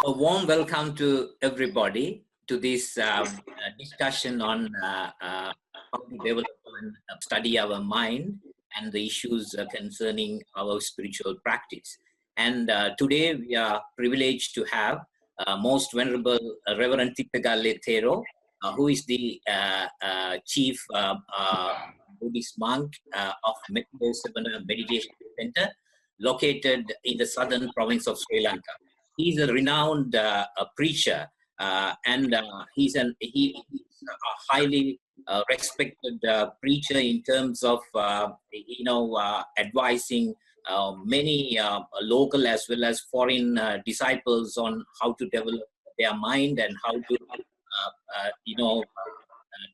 A warm welcome to everybody to this discussion on how to develop and study our mind and the issues concerning our spiritual practice. And today we are privileged to have Most Venerable Reverend Thiththagalle Thero, who is the Chief Buddhist monk of Metta Meditation Center, located in the southern province of Sri Lanka. He's a renowned preacher, and he's a highly respected preacher in terms of advising many local as well as foreign disciples on how to develop their mind and how to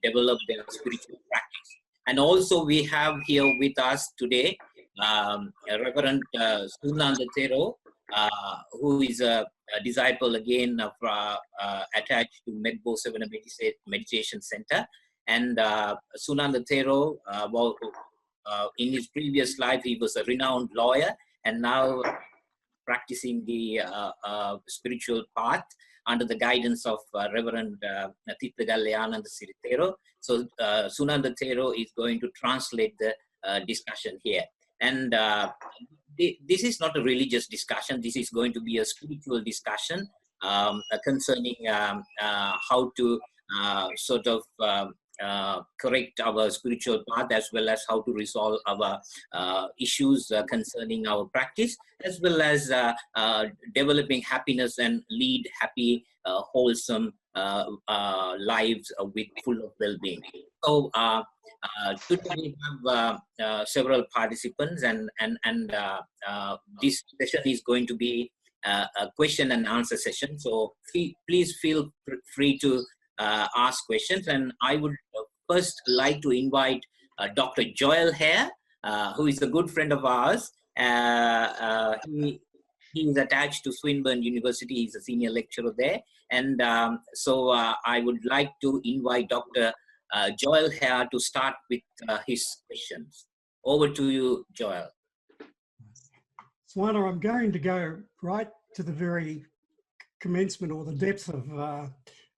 develop their spiritual practice. And also we have here with us today Reverend Sunanda Thero, who is a disciple again of attached to Medbo Sevana Meditation Center. And Sunanda Thero, in his previous life, he was a renowned lawyer and now practicing the spiritual path under the guidance of Reverend Thiththagalle Anandasiri Thero. So Sunanda Thero is going to translate the discussion here. And this is not a religious discussion. This is going to be a spiritual discussion concerning how to correct our spiritual path, as well as how to resolve our issues concerning our practice, as well as developing happiness and lead happy, wholesome lives with full of well-being. So today we have several participants, and this session is going to be a question and answer session. So please feel free to ask questions. And I would first like to invite Dr. Joel here, who is a good friend of ours. He is attached to Swinburne University. He's a senior lecturer there. And so I would like to invite Dr. Joel here to start with his questions. Over to you, Joel. Swana, I'm going to go right to the very commencement or the depth of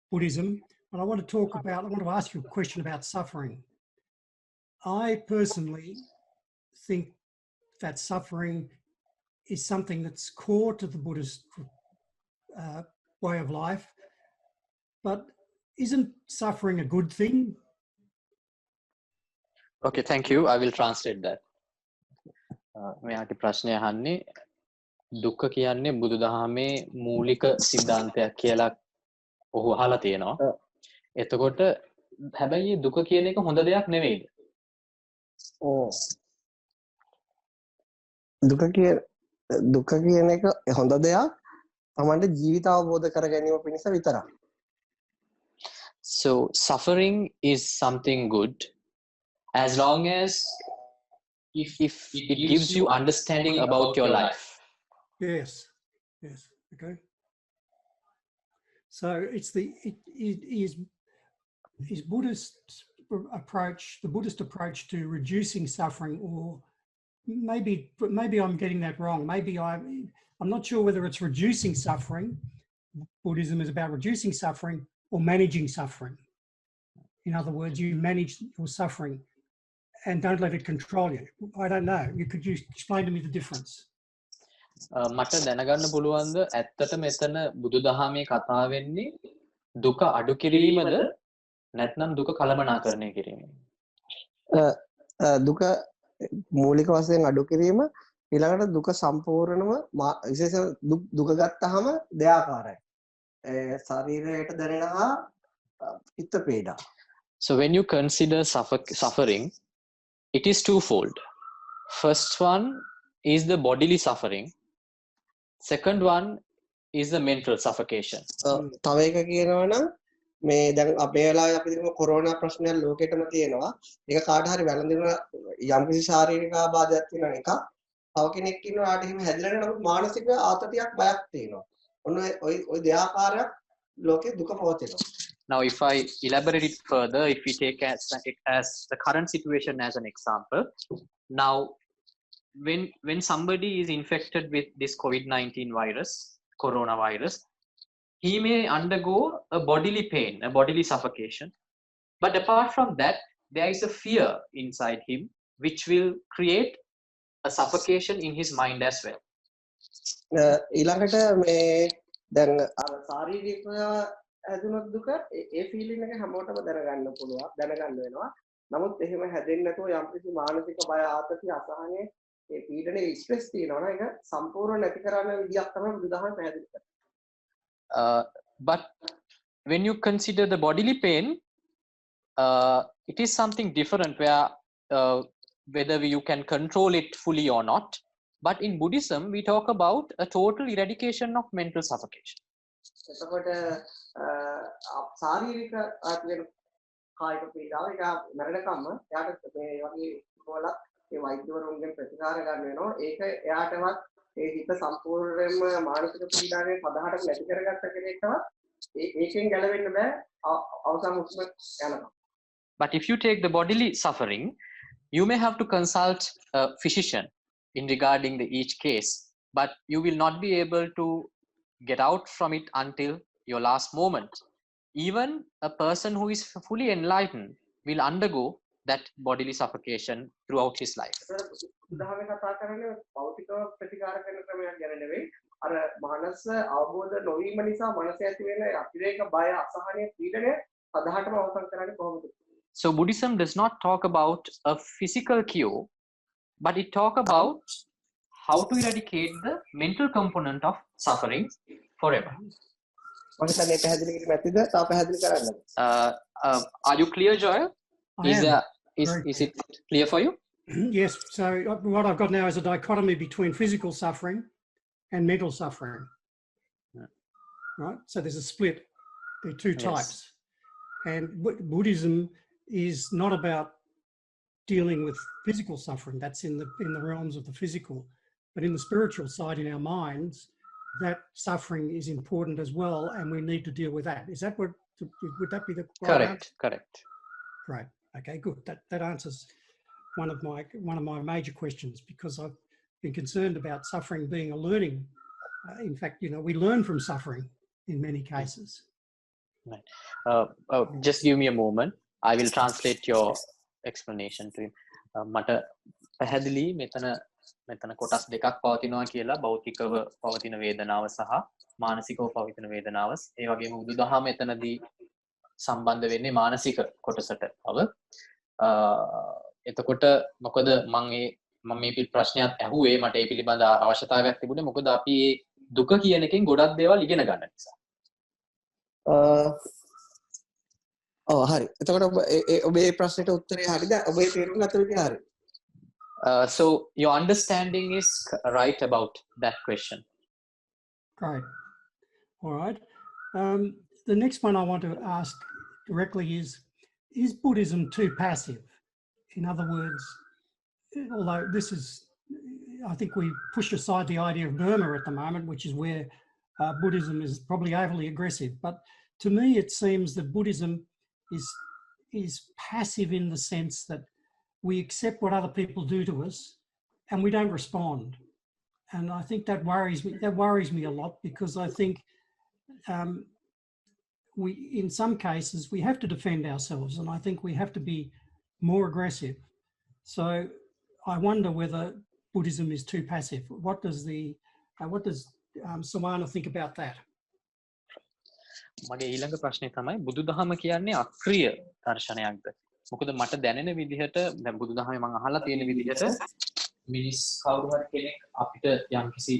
Buddhism, but I want to ask you a question about suffering. I personally think that suffering is something that's core to the Buddhist way of life, but isn't suffering a good thing? Okay, thank you. I will translate that. මෙයාගේ ප්‍රශ්නය අහන්නේ දුක්ඛ කියන්නේ බුදුදහමේ මූලික සිද්ධාන්තයක් කියලා ඔහු අහලා තියෙනවා. එතකොට හැබැයි දුක කියන එක හොඳ දෙයක් නෙවෙයිද? දුක කියන එක හොඳ දෙයක්. තමන්ට ජීවිත අවබෝධ කර ගැනීම පිණිස විතරයි. So suffering is something good as long as if it gives you understanding about your life. Yes, okay. So is Buddhist approach, the Buddhist approach to reducing suffering, or maybe I'm getting that wrong. Maybe I'm not sure whether it's reducing suffering. Buddhism is about reducing suffering or managing suffering. In other words, you manage your suffering and don't let it control you. I don't know. Could you explain to me the difference? මට දැනගන්න පුළුවන්ද ඇත්තට මෙතන බුදුදහමේ කතා වෙන්නේ දුක අඩු කිරීමද නැත්නම් දුක කළමනාකරණය කිරීමද? දුක මූලික වශයෙන් අඩු කිරීම, ඊළඟට දුක සම්පූර්ණම විශේෂ දුක ගත්තාම දෙආකාරයි. ශරීරයට දැනෙනවා පිත්ත පීඩා. So when you consider suffering, it is twofold. First one is the bodily suffering. Second one is the mental suffocation. තව එක කියනවා නම් මේ දැන් අපේ වෙලාවේ අපි දිනම කොරෝනා ප්‍රශ්නයක් ලෝකෙටම තියෙනවා. ඒක කාට හරි වැළඳින යම්කිසි ශාරීරික ආබාධයක් තියෙන එක. තව කෙනෙක් ඉන්නවා ආට හිම හැදිලා නමුත් මානසික ආතතියක් බයක් තියෙනවා. ඔන්න ඔය දෙආකාරයක් ලෝකේ දුක පවතිනවා. Now, if I elaborate it further, if we take it as the current situation as an example, now when somebody is infected with this COVID-19 virus, coronavirus, he may undergo a bodily pain, a bodily suffocation. But apart from that, there is a fear inside him which will create a suffocation in his mind as well. ඊළඟට මේ දැන් අර ශාරීරික හැදුනොත් දුක ඒ feeling එක හැමෝටම දැනගන්න පුළුවන් දැනගන්න වෙනවා. නමුත් එහෙම හැදෙන්නේ නැතුව යම්කිසි මානසික බය ආතතිය අසහනය ඒ පීඩනේ ස්ට්‍රෙස් තියෙනවා නම් ඒක සම්පූර්ණ නැති කරන්න විදියක් තමයි බුදුදහම පැහැදිලි කරන්නේ. But when you consider the bodily pain, it is something different where whether you can control it fully or not. But in Buddhism, we talk about a total eradication of mental suffocation. එතකොට ශාරීරික ආත්මෙන් කායික පීඩාව ඒක මරණකම්ම එයාට මේ වගේ කොලක් ඒ වෛද්‍යවරුන්ගෙන් ප්‍රතිකාර ගන්න වෙනවා. ඒක එයාටවත් ඒ හිත සම්පූර්ණයෙන්ම මානසික පීඩාවෙන් පදහටම නැති කරගත්ත කෙනෙක්ටවත් ඒකෙන් ගැලවෙන්න බෑ අවසන් උස්ම යනකම්. But if you take the bodily suffering, you may have to consult a physician in regarding each case, but you will not be able to get out from it until your last moment. Even a person who is fully enlightened will undergo that bodily suffocation throughout his life. උදාහරණ කතා කරන්නේ භෞතික ප්‍රතිකාර කරන ක්‍රමයක් ගැන නෙවෙයි. අර මානස අවබෝධ නොවීම නිසා මනස ඇති වෙන අතිරේක බය අසහනය පීඩනය පදහටම අවසන් කරන්නේ කොහොමද? So Buddhism does not talk about a physical cure, but it talk about how to eradicate the mental component of suffering forever. මම හිතන්නේ පැහැදිලි කිරීම ඇතිද? තා පැහැදිලි කරන්න. Are you clear, Joel? Is it clear for you? Yes. So what I've got now is a dichotomy between physical suffering and mental suffering. Right? So there's a split. There are two types. And Buddhism is not about dealing with physical suffering. That's in the realms of the physical. But in the spiritual side, in our minds, that suffering is important as well, and we need to deal with that. Is that what? Would that be the correct answer? Correct. Right. Okay. Good. That answers one of my major questions, because I've been concerned about suffering being a learning. In fact, we learn from suffering in many cases. Right. Just give me a moment. I will translate your explanation to him. මට පැහැදිලි මෙතන කොටස් දෙකක් පවතිනවා කියලා භෞතිකව පවතින වේදනාව සහ මානසිකව පවතින වේදනාව. ඒ වගේම බුදුදහම එතනදී සම්බන්ධ වෙන්නේ මානසික කොටසටව. එතකොට මොකද මම මේ ප්‍රශ්නයක් ඇහුවේ මට ඒ පිළිබඳ අවශ්‍යතාවයක් තිබුණේ මොකද අපි මේ දුක කියන එකෙන් ගොඩක් දේවල් ඉගෙන ගන්න නිසා. හරි. එතකොට ඔබේ ප්‍රශ්නෙට උත්තරේ හරිද? ඔබේ තේරුම් ගත විදිහ හරි. So your understanding is right about that question. Great. All right. The next one I want to ask directly is Buddhism too passive? In other words, although I think we push aside the idea of Burma at the moment, which is where Buddhism is probably overly aggressive. But to me, it seems that Buddhism is passive in the sense that we accept what other people do to us and we don't respond. And I think that worries me a lot, because I think in some cases we have to defend ourselves, and I think we have to be more aggressive. So I wonder whether Buddhism is too passive. What does Sawana think about that? මගේ ඊළඟ ප්‍රශ්නේ තමයි බුදුදහම කියන්නේ අක්‍රීය දර්ශනයක්ද? මොකද මට දැනෙන විදිහට දැන් බුදුදහමේ මම අහලා තියෙන විදිහට මිනිස් කවුරු හරි කෙනෙක් අපිට යම්කිසි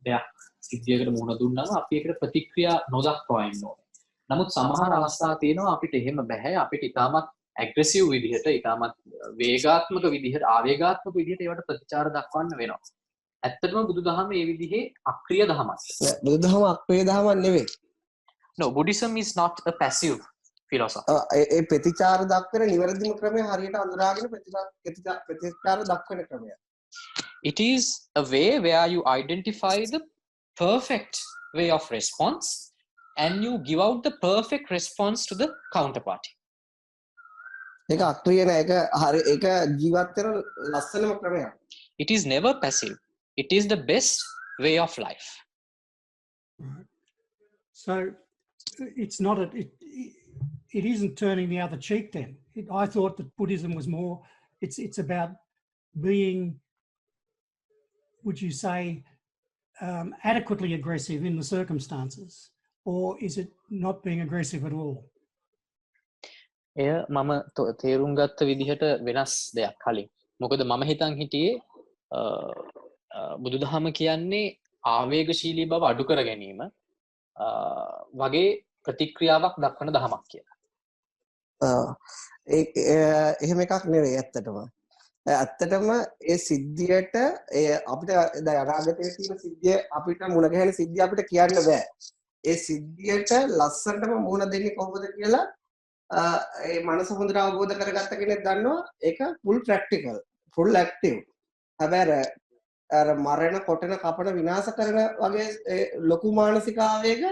දෙයක් සිද්ධියකට මුහුණ දුන්නාම අපි ඒකට ප්‍රතික්‍රියා නොදක්වා ඉන්න ඕනේ. නමුත් සමහර අවස්ථා තියෙනවා අපිට එහෙම බෑ. අපිට ඊටමත් ඇග්‍රෙසිව් විදිහට, ඊටමත් වේගාත්මක විදිහට, ආවේගාත්මක විදිහට ඒවට ප්‍රතිචාර දක්වන්න වෙනවා. ඇත්තටම බුදුදහම මේ විදිහේ අක්‍රීය දහමක්. බුදුදහම අක්‍රීය දහමක් නෙවෙයි. No, Buddhism is not a passive philosophy. ඒ ප්‍රතිචාර දක්වන නිවැරදිම ක්‍රමය හරියට අඳුරාගෙන ප්‍රතිචාර දක්වන ක්‍රමය. It is a way where you identify the perfect way of response and you give out the perfect response to the counterparty. ඒක අක්‍රීය නෑ. ඒක ජීවත් වෙන ලස්සනම ක්‍රමයක්. It is never passive. It is the best way of life. So it's not it isn't turning the other cheek then. I thought that Buddhism was more, it's about being, would you say, adequately aggressive in the circumstances, or is it not being aggressive at all? එය මම තේරුම් ගත්ත විදිහට වෙනස් දෙයක් කලින්. මොකද මම හිතන් හිටියේ බුදුදහම කියන්නේ ආවේගශීලී බව අඩු කර ගැනීම වගේ ප්‍රතික්‍රියාවක් දක්වන දහමක් කියලා. එහෙම එකක් නෙවෙයි ඇත්තටම. ඇත්තටම ඒ සිද්ධියට අපිට දැන් අනාගතයේ තියෙන සිද්ධිය අපිට මුණ ගැහෙන සිද්ධිය අපිට කියන්න බෑ. ඒ සිද්ධියට ලස්සනටම මුණ දෙන්නේ කොහොමද කියලා ඒ මනස හොඳට අවබෝධ කරගත්ත කෙනෙක් දන්නවා ඒක full practical, full active. හැබැයි අර මරණ කොටන කපන විනාශ කරන වගේ ලොකු මානසික ආවේග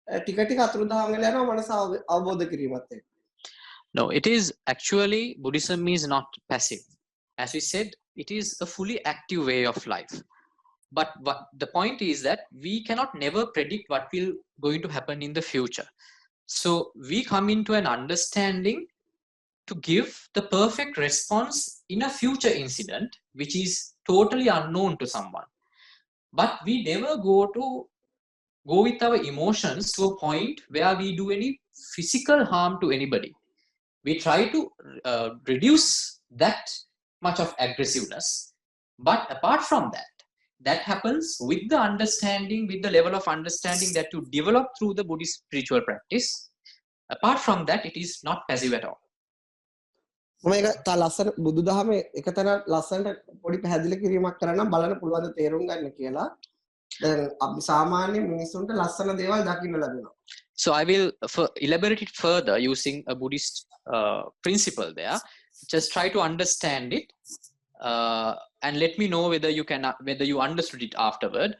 ටික ටික අතුරුදහන් වෙලා යනවා මනස අවබෝධ කිරීමත් එක්ක. No, it is actually, Buddhism is not passive. As we said, it is a fully active way of life. But the point is that we cannot never predict what will going to happen in the future. So we come into an understanding to give the perfect response in a future incident, which is totally unknown to someone. But we never go with our emotions to a point where we do any physical harm to anybody. We try to reduce that much of aggressiveness. But apart from that, that happens with the understanding, with the level of understanding that you develop through the Buddhist spiritual practice. Apart from that, it is not passive at all. මේක තා ලස්සන බුදුදහමේ එකතන ලස්සනට පොඩි පැහැදිලි කිරීමක් කරන්න බලන්න පුළුවන් තේරුම් ගන්න කියලා. දැන් අපි සාමාන්‍ය මිනිසුන්ට ලස්සන දේවල් දකින්න ලැබෙනවා. So I will elaborate it further using a Buddhist principle there. Just try to understand it and let me know whether you understood it afterward.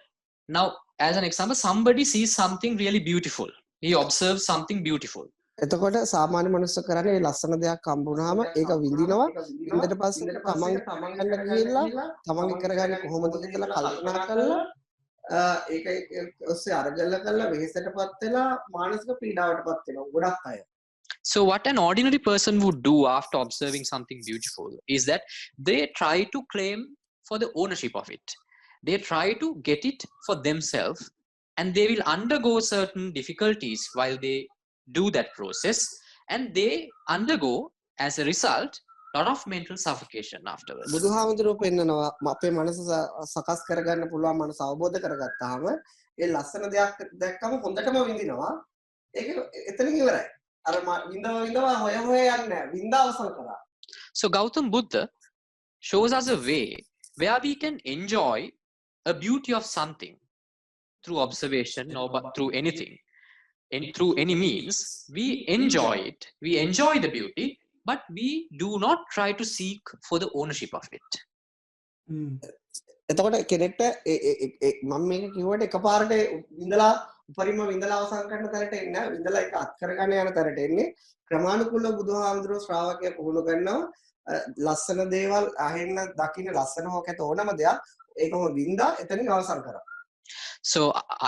Now, as an example, somebody sees something really beautiful. He observes something beautiful. එතකොට සාමාන්‍ය මනුස්ස කරන්නේ මේ ලස්සන දෙයක් හම්බුනහම ඒක විඳිනවා. ඊට පස්සේ තමන් ගිහිල්ලා තමන්ගේ කරගන්නේ කොහොමද කියලා කල්පනා කරලා ඒක ඔස්සේ අරගල කරලා වෙහෙසටපත් වෙලා මානසික පීඩාවටපත් වෙනවා ගොඩක් අය. So what an ordinary person would do after observing something beautiful is that they try to claim for the ownership of it. They try to get it for themselves, and they will undergo certain difficulties while they do that process, and they undergo as a result lot of mental suffocation afterwards. බුදුහාමුදුරුවෝ පෙන්නනවා අපේ මනස සකස් කරගන්න පුළුවන් මනස අවබෝධ කරගත්තාම ඒ ලස්සන දෙයක් දැක්කම හොඳටම විඳිනවා. ඒක එතනින් ඉවරයි. අර විඳව හොය යන්නේ විඳ අවසන් කරා. So Gautam Buddha shows us a way where we can enjoy a beauty of something through observation or through anything. Through any means, we enjoy it. We enjoy the beauty, but we do not try to seek for the ownership of it. එතකොට කෙනෙක්ට මම මේක කිව්වට එකපාරට විඳලා උපරිම විඳලා අවසන් කරන තැනට එන්නේ නැහැ. විඳලා ඒක අත් කරගන්න යන තැනට එන්නේ. ක්‍රමානුකූලව බුදුහාමුදුරුවෝ ශ්‍රාවකයා පුහුණු කරනවා. ලස්සන දේවල් අහෙන්න දකින්න ලස්සන හොකත ඕනම දෙයක් ඒකම විඳා එතනින් අවසන් කරා. So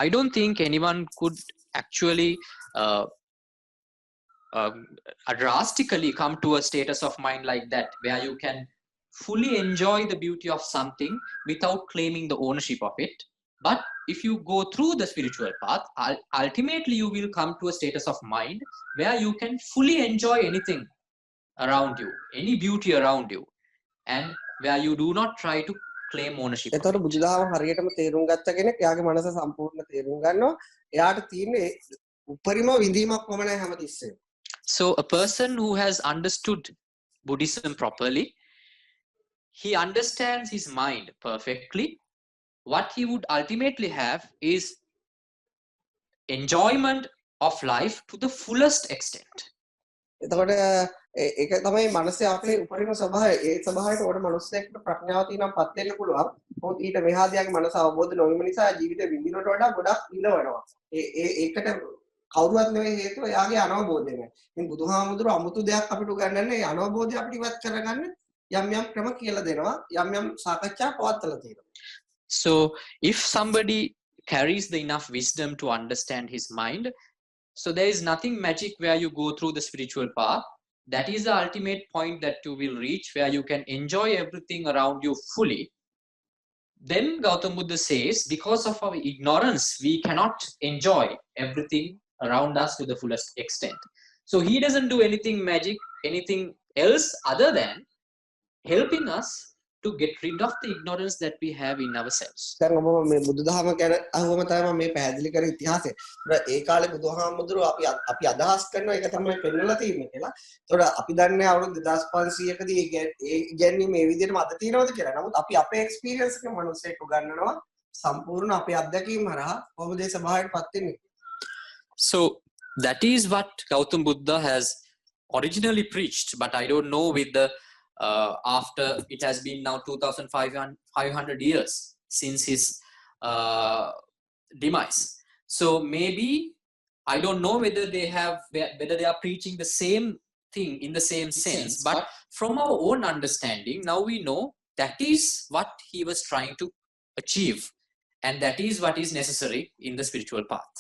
I don't think anyone could actually drastically come to a status of mind like that, where you can fully enjoy the beauty of something without claiming the ownership of it. But if you go through the spiritual path, ultimately you will come to a status of mind where you can fully enjoy anything around you, any beauty around you, and where you do not try to claim ownership. එතකොට බුදුදහම හරියටම තේරුම් ගත්ත කෙනෙක් එයාගේ මනස සම්පූර්ණ තේරුම් ගන්නවා. එයාට තියෙන්නේ උපරිම විඳීමක් වමනයි හැමතිස්සෙම. So a person who has understood Buddhism properly, he understands his mind perfectly. What he would ultimately have is enjoyment of life to the fullest extent. එතකොට ඒක තමයි මනසේ අපේ උපරිම ස්වභාවය. ඒ ස්වභාවයට ඕන මනුස්සයෙක්ට ප්‍රඥාව තියෙනම් පත් වෙන්න පුළුවන්. මොකද ඊට මෙහා දියාගේ මනස අවබෝධ නොවීම නිසා ජීවිතේ විඳිනවට වඩා ගොඩක් විඳවනවා. ඒකට කවුරුවත් නෙවෙයි හේතුව එයාගේ අනවබෝධයම. ඉතින් බුදුහාමුදුරුවෝ අමුතු දෙයක් අපිට උගන්වන්නේ ඒ අනවබෝධය අපිට ඉවත් කරගන්න යම් යම් ක්‍රම කියලා දෙනවා. යම් යම් සාකච්ඡා පවත්වලා තියෙනවා. So if somebody carries the enough wisdom to understand his mind, So there is nothing magic where you go through the spiritual path. That is the ultimate point that you will reach, where you can enjoy everything around you fully. Then Gautam Buddha says, because of our ignorance, we cannot enjoy everything around us to the fullest extent. So he doesn't do anything magic, anything else other than helping us to get rid of the ignorance that we have in ourselves. දැන් ඔබ මේ බුදුදහම ගැන අහුවම තමයි මම මේ පැහැදිලි කර ඉතිහාසය. ඒතර ඒ කාලේ බුදුහාමුදුරුවෝ අපි අදහස් කරන එක තමයි පෙන්වලා තියෙන්නේ කියලා. ඒතර අපි දන්නේ අවුරුදු 2500කදී ඒ ඉගැන්වීම මේ විදිහටම අද තියෙනවද කියලා. නමුත් අපි අපේ එක්ස්පීරියන්ස් එක මනුස්සයෙක් උගන්වනවා සම්පූර්ණ අපේ අත්දැකීම් හරහා කොහොමද ඒ ස්වභාවයටපත් වෙන්නේ. So that is what Gautam Buddha has originally preached, but I don't know with the after it has been now 2,500 years since his demise. So maybe I don't know whether they are preaching the same thing in the same sense, but from our own understanding, now we know that is what he was trying to achieve, and that is what is necessary in the spiritual path.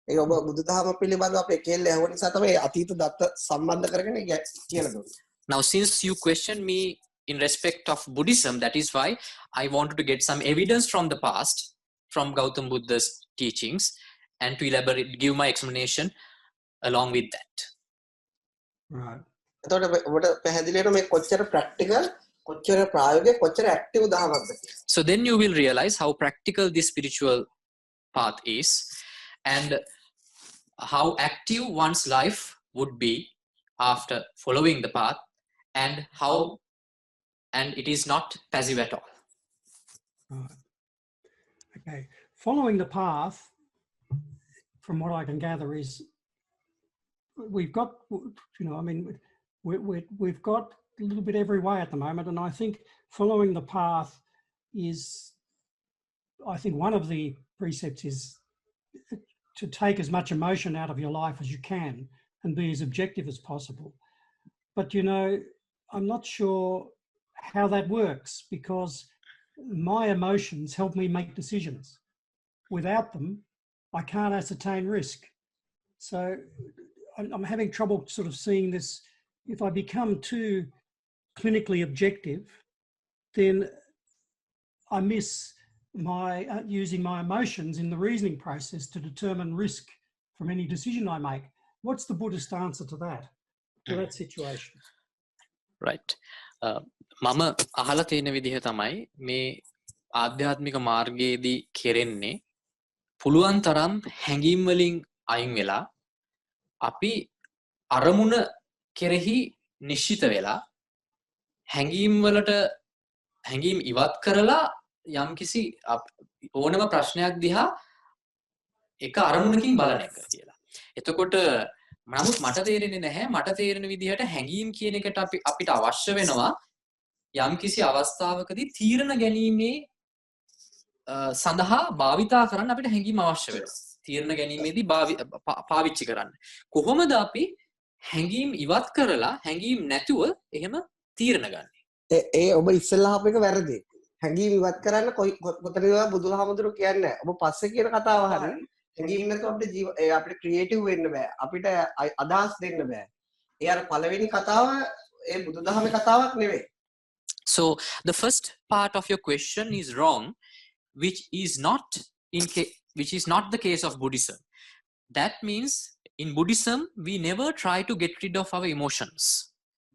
ඒ ඔබ බුදුදහම පිළිබඳව අපේ කෙල්ල ඇහුව නිසා තමයි අතීත දත්ත සම්බන්ධ කරගෙන කියලා දුන්නේ. Now, since you questioned me in respect of Buddhism, that is why I wanted to get some evidence from the past, from Gautam Buddha's teachings, and to elaborate, give my explanation along with that. Right. එතකොට ඔබට පැහැදිලි වෙනවා මේ කොච්චර practical, කොච්චර ප්‍රායෝගික, කොච්චර active දහමක්ද. So then you will realize how practical this spiritual path is, and how active one's life would be after following the path, and it is not passive at all. Right. Okay. Following the path, from what I can gather, is we've got, I mean, we've got a little bit every way at the moment, and I think following the path is, I think one of the precepts is to take as much emotion out of your life as you can and be as objective as possible. But, I'm not sure how that works, because my emotions help me make decisions. Without them, I can't ascertain risk. So I'm having trouble sort of seeing this. If I become too clinically objective, then I miss using my emotions in the reasoning process to determine risk from any decision I make. What's the Buddhist answer to that situation? Right. මම අහලා තියෙන විදිහ තමයි මේ ආධ්‍යාත්මික මාර්ගයේදී කෙරෙන්නේ පුළුවන් තරම් හැඟීම් වලින් අයින් වෙලා අපි අරමුණ කෙරෙහි නිශ්චිත වෙලා හැඟීම් ඉවත් කරලා යම්කිසි ඕනම ප්‍රශ්නයක් දිහා එක අරමුණකින් බලන එක කියලා. එතකොට නමුත් මට තේරෙන්නේ නැහැ, මට තේරෙන විදිහට හැඟීම් කියන එකට අපිට අවශ්‍ය වෙනවා යම්කිසි අවස්ථාවකදී තීරණ ගැනීමේ සඳහා භාවිතා කරන්න අපිට හැඟීම් අවශ්‍ය වෙනවා. තීරණ ගැනීමේදී පාවිච්චි කරන්න. කොහොමද අපි හැඟීම් ඉවත් කරලා හැඟීම් නැතුව එහෙම තීරණ ගන්නේ? ඒ ඔබ ඉස්සෙල්ලා අප එක වැරදි. හැඟීම් ඉවත් කරන්න කොතනද බුදුහාමුදුරුවෝ කියන්නේ. ඔබ පස්සේ කියන කතාව හරියි. හැඟීම් නැතුව අපිට ක්‍රියේටිව් වෙන්න බෑ. අපිට අදහස් දෙන්න බෑ. ඒ අර පළවෙනි කතාව ඒ බුදුදහමේ කතාවක් නෙවෙයි. So the first part of your question is wrong, which is not the case of Buddhism. That means in Buddhism we never try to get rid of our emotions.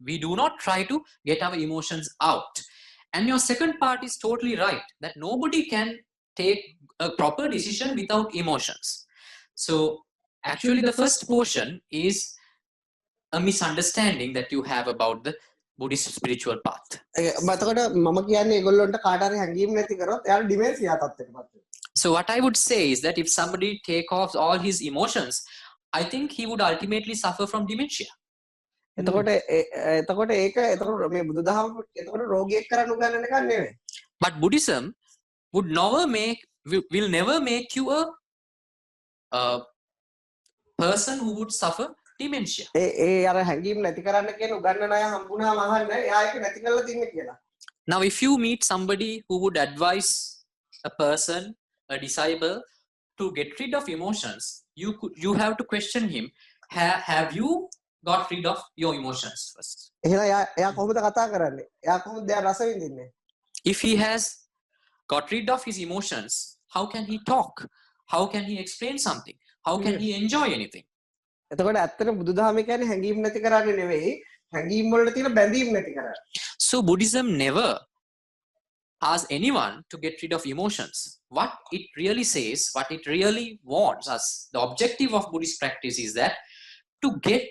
We do not try to get our emotions out. And your second part is totally right, that nobody can take a proper decision without emotions. So actually the first portion is a misunderstanding that you have about the Buddhist spiritual path. මතකට මම කියන්නේ ඒගොල්ලන්ට කාට හරි හැංගීම් නැති කරොත් එයාලා ඩිමෙන්සියා තත්ත්වයකටපත් වෙනවා. So what I would say is that if somebody take off all his emotions, I think he would ultimately suffer from dementia. එතකොට මේ බුදුදහම එතකොට රෝගියෙක් කරන්න උගන්වන එකක් නෙවෙයි. But Buddhism will never make you a person who would suffer dementia. ඒ අර හැංගීම් නැති කරන්න කියන උගන්වන අය හම්බුනාම අහන්න එයා ඒක නැති කරලා තින්නේ කියලා. Now if you meet somebody who would advise a person, a disciple, to get rid of emotions, you have to question him. Have you got rid of your emotions first? එහෙනම් එයා කොහොමද කතා කරන්නේ? එයා කොහොමද එයා රස විඳින්නේ? If he has got rid of his emotions, how can he talk? How can he explain something? How can he enjoy anything? එතකොට ඇත්තටම බුදුදහම කියන්නේ හැඟීම් නැති කරන්නේ නෙවෙයි, හැඟීම් වලට තියෙන බැඳීම් නැති කරන්නේ. So Buddhism never asks anyone to get rid of emotions. What it really says, what it really wants us, the objective of Buddhist practice is that to get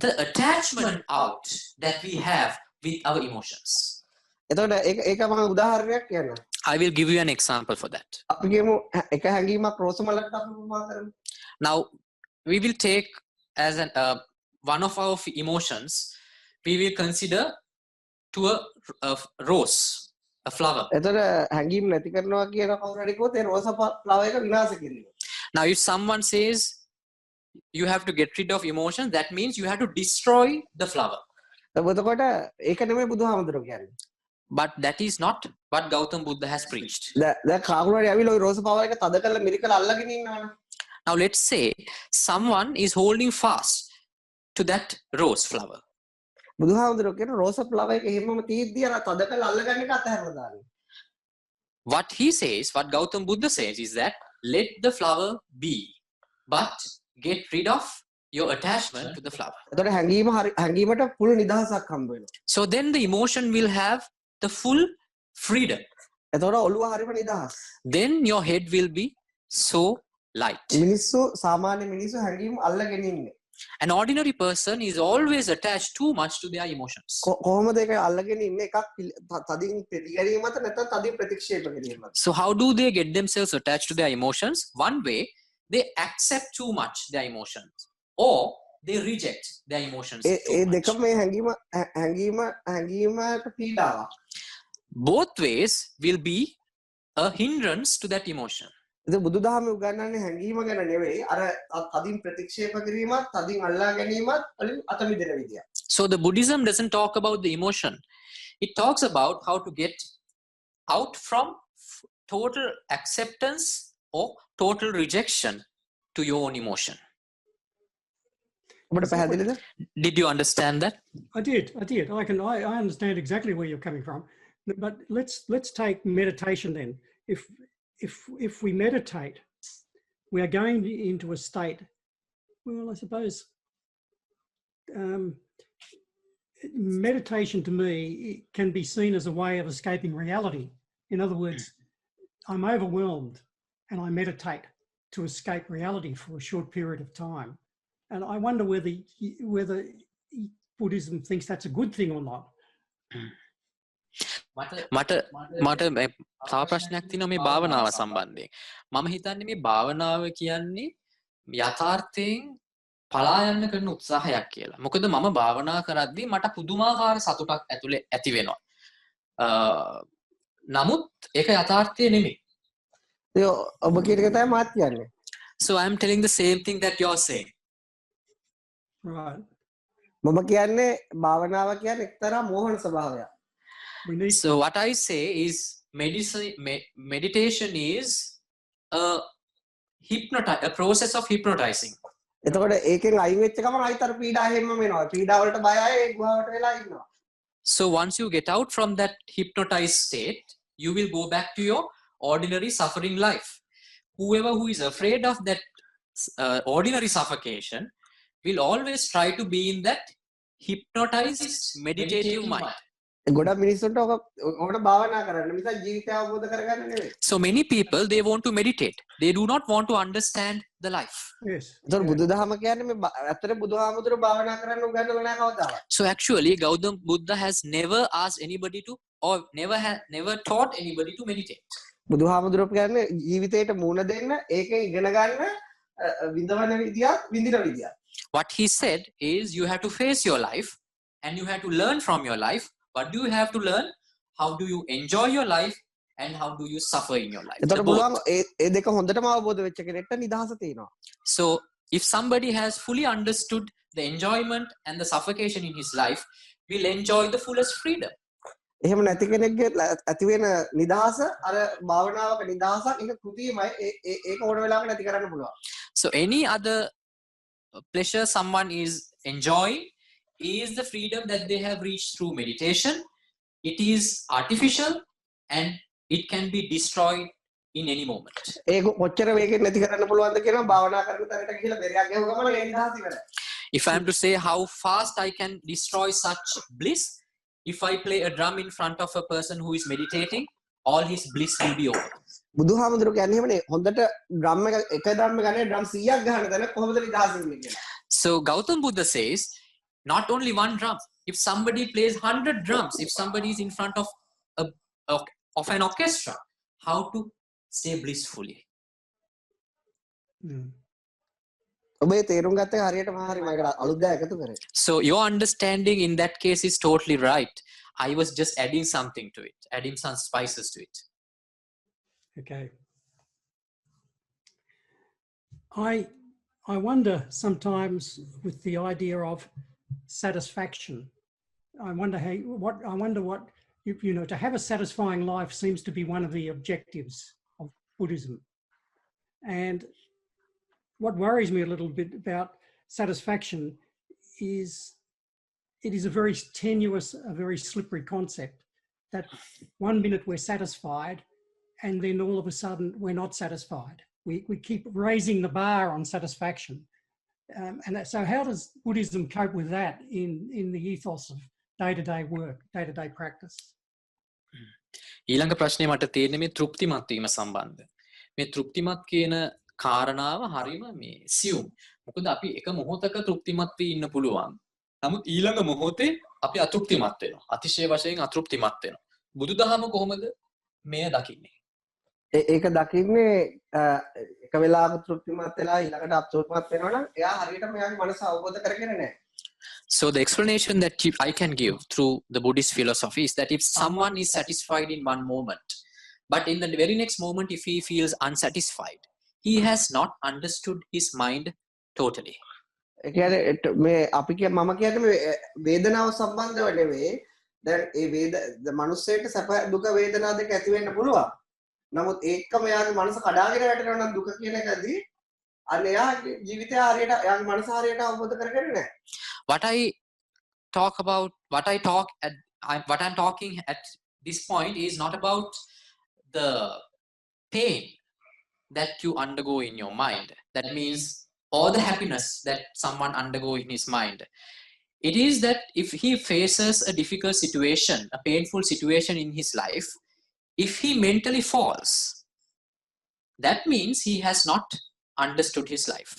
the attachment out that we have with our emotions. එතකොට ඒක මම උදාහරණයක් කියන්නම්. I will give you an example for that. අපි කියමු එක හැඟීමක් රෝස මලකට අපි උපමා කරමු. Now we will take as one of our emotions, we will consider to a rose, a flower. එතකොට හැඟීම් නැති කරනවා කියන කවුරු හරි කිව්වොත් ඒ රෝස flower එක විනාශ කිරීම. Now if someone says you have to get rid of emotions, that means you have to destroy the flower. එතකොට ඒක නෙමෙයි බුදුහාමුදුරුවෝ කියන්නේ. But that is not what Gautam Buddha has preached. දැන් කවුරු හරි ඇවිල්ලා ওই රෝස flower එක තද කරලා මිරිකලා අල්ලගෙන ඉන්නවනේ. Now let's say someone is holding fast to that rose flower. බුදුහාමුදුරුවෝ කියන රෝස flower එක එහෙමම තීද්දී අර තද කරලා අල්ලගන්න එක අතහැරලා දාන්න. What he says, what Gautam Buddha says is that let the flower be, but get rid of your attachment to the flower. එතකොට හැඟීමට full නිදහසක් හම්බ වෙනවා. So then the emotion will have the full freedom. එතකොට ඔළුව හරිම නිදහස්. Then your head will be so light. මිනිස්සු සාමාන්‍ය මිනිස්සු හැඟීම් අල්ලගෙන ඉන්නේ. An ordinary person is always attached too much to their emotions. කොහොමද ඒක අල්ලගෙන ඉන්නේ? එකක් තදින් පිළිගැනීමත් නැත්නම් තදින් ප්‍රතික්ෂේප කිරීමත්. So how do they get themselves attached to their emotions? One way, they accept too much their emotions, or they reject their emotions. ඒ දෙකම මේ හැඟීමට පීඩාවක්. Both ways will be a hindrance to that emotion. ඉතින් බුදුදහමේ උගන්වන්නේ හැඟීම ගැන නෙවෙයි, අර තදින් ප්‍රතික්ෂේප කිරීමත්, තදින් අල්ලා ගැනීමත් වලින් අත මිදෙන විදිය. So the Buddhism doesn't talk about the emotion. It talks about how to get out from total acceptance or total rejection to your own emotion. ඔබට පැහැදිලිද? Did you understand that? I did. I understand exactly where you're coming from. But let's take meditation then. If we meditate, we are going into a state. Well, I suppose meditation to me can be seen as a way of escaping reality. In other words, I'm overwhelmed and I meditate to escape reality for a short period of time. And I wonder whether Buddhism thinks that's a good thing or not. මට තව ප්‍රශ්නයක් තියෙනවා මේ භාවනාව සම්බන්ධයෙන්. මම හිතන්නේ මේ භාවනාව කියන්නේ යථාර්ථයෙන් පලා යන්න කරන උත්සාහයක් කියලා. මොකද මම භාවනා කරද්දී මට පුදුමාකාර සතුටක් ඇතුලේ ඇති වෙනවා. නමුත් ඒක යථාර්ථය නෙමෙයි. ඔබ කියන එක තමයි මාත් කියන්නේ. So I am telling the same thing that you are saying. Right. මම කියන්නේ භාවනාව කියන්නේ එක්තරා මෝහන ස්වභාවයක්. So what I say is meditation is a process of hypnotizing. එතකොට ඒකෙන් අයින් වෙච්ච ගමන් අයිතර පීඩා හැමම වෙනවා. පීඩා වලට බය අය ඒ ගුහාවට වෙලා ඉන්නවා. So once you get out from that hypnotized state, you will go back to your ordinary suffering life. Whoever who is afraid of that ordinary suffocation will always try to be in that hypnotized meditative mind. ගොඩක් මිනිස්සුන්ට ඔකට භාවනා කරන්න නිසා ජීවිතය අවබෝධ කරගන්න නෙවෙයි. So many people, they want to meditate. They do not want to understand the life. Yes. ඒතර බුදුදහම කියන්නේ මේ ඇත්තට බුදුහාමුදුරුවෝ භාවනා කරන්න උගන්වලා නැහැ කවදාවත්. So actually Gautam Buddha has never asked anybody to, or never taught anybody to meditate. බුදුහාමුදුරුවෝ කියන්නේ ජීවිතයට මුණ දෙන්න, ඒකෙන් ඉගෙන ගන්න, විඳවන විදියක්, විඳින විදියක්. What he said is you have to face your life and you have to learn from your life. What do you have to learn? How do you enjoy your life and how do you suffer in your life? ඒතර පුළුවන් ඒ දෙක හොඳටම අවබෝධ වෙච්ච කෙනෙක්ට නිදහස තියෙනවා. So if somebody has fully understood the enjoyment and the suffocation in his life, will enjoy the fullest freedom. එහෙම නැති කෙනෙක්ගේ ඇති වෙන නිදහස අර භාවනාවක නිදහසක් ඒක කෘතියමයි ඒක ඕන වෙලාවක නැති කරන්න පුළුවන්. So any other pleasure someone is enjoying is the freedom that they have reached through meditation. It is artificial and it can be destroyed in any moment. ඒක කොච්චර වේගෙන් නැති කරන්න පුළුවන්ද කියනවා භාවනා කරන තැනට ගිහලා බෙරයක් ගහුව ගමන් ඒ නිදහස ඉවරයි. If I am to say how fast I can destroy such bliss, if I play a drum in front of a person who is meditating, all his bliss will be over. බුදුහාමුදුරුවෝ කියන්නේ එහෙමනේ හොඳට drum එක drum ගන්නේ drum 100ක් ගහන තැන කොහොමද නිදහස වෙන්නේ කියලා. So Gautam Buddha says, not only one drum. If somebody plays 100 drums, if somebody is in front of an orchestra, how to stay blissfully? ඔබේ තේරුම් ගත්ත එක හරියටම හරි මම ඒකට අලුත් දෙයක් එකතු කරේ. So your understanding in that case is totally right. I was just adding something to it, adding some spices to it. Okay. I wonder sometimes with the idea of satisfaction. I wonder what you know, to have a satisfying life seems to be one of the objectives of Buddhism. And what worries me a little bit about satisfaction is it is a very tenuous, a very slippery concept that one minute we're satisfied and then all of a sudden we're not satisfied. We keep raising the bar on satisfaction. And so how does Buddhism cope with that in the ethos of day-to-day work, day-to-day practice? ඊළඟ ප්‍රශ්නේ මට තියෙන්නේ මේ තෘප්තිමත් වීම සම්බන්ධ. මේ තෘප්තිමත් කියන කාරණාව හරීම මේ සියුම්. මොකද අපි එක මොහොතක තෘප්තිමත් වී ඉන්න පුළුවන්. නමුත් ඊළඟ මොහොතේ අපි අතෘප්තිමත් වෙනවා. අතිශය වශයෙන් අතෘප්තිමත් වෙනවා. බුදුදහම කොහොමද මේ දකින්නේ? ඒක දකින්නේ එක වෙලාවක තෘප්තිමත් වෙලා ඊළඟට අතෘප්තිමත් වෙනවා නම් එයා හරියටම එයාගේ මනස අවබෝධ කරගෙන නැහැ. So the explanation that I can give through the Buddhist philosophy is that if someone is satisfied in one moment, but in the very next moment if he feels unsatisfied, he has not understood his mind totally. ඒ කියන්නේ මේ අපි මම කියන්නේ මේ වේදනාව සම්බන්ධව නෙවෙයි. දැන් ඒ මනුස්සයෙක් සැප දුක වේදනා දෙක ඇති වෙන්න පුළුවන්. නමුත් ඒකම එයාගේ මනස කඩාගෙන වැටෙනවා නම් දුක කියන එකදී අන්න එයාගේ ජීවිතය හරියට එයාගේ මනස හරියට අවබෝධ කරගන්නේ නැහැ. What I'm talking at this point is not about the pain that you undergo in your mind. That means all the happiness that someone undergo in his mind. It is that if he faces a difficult situation, a painful situation in his life, if he mentally falls, that means he has not understood his life.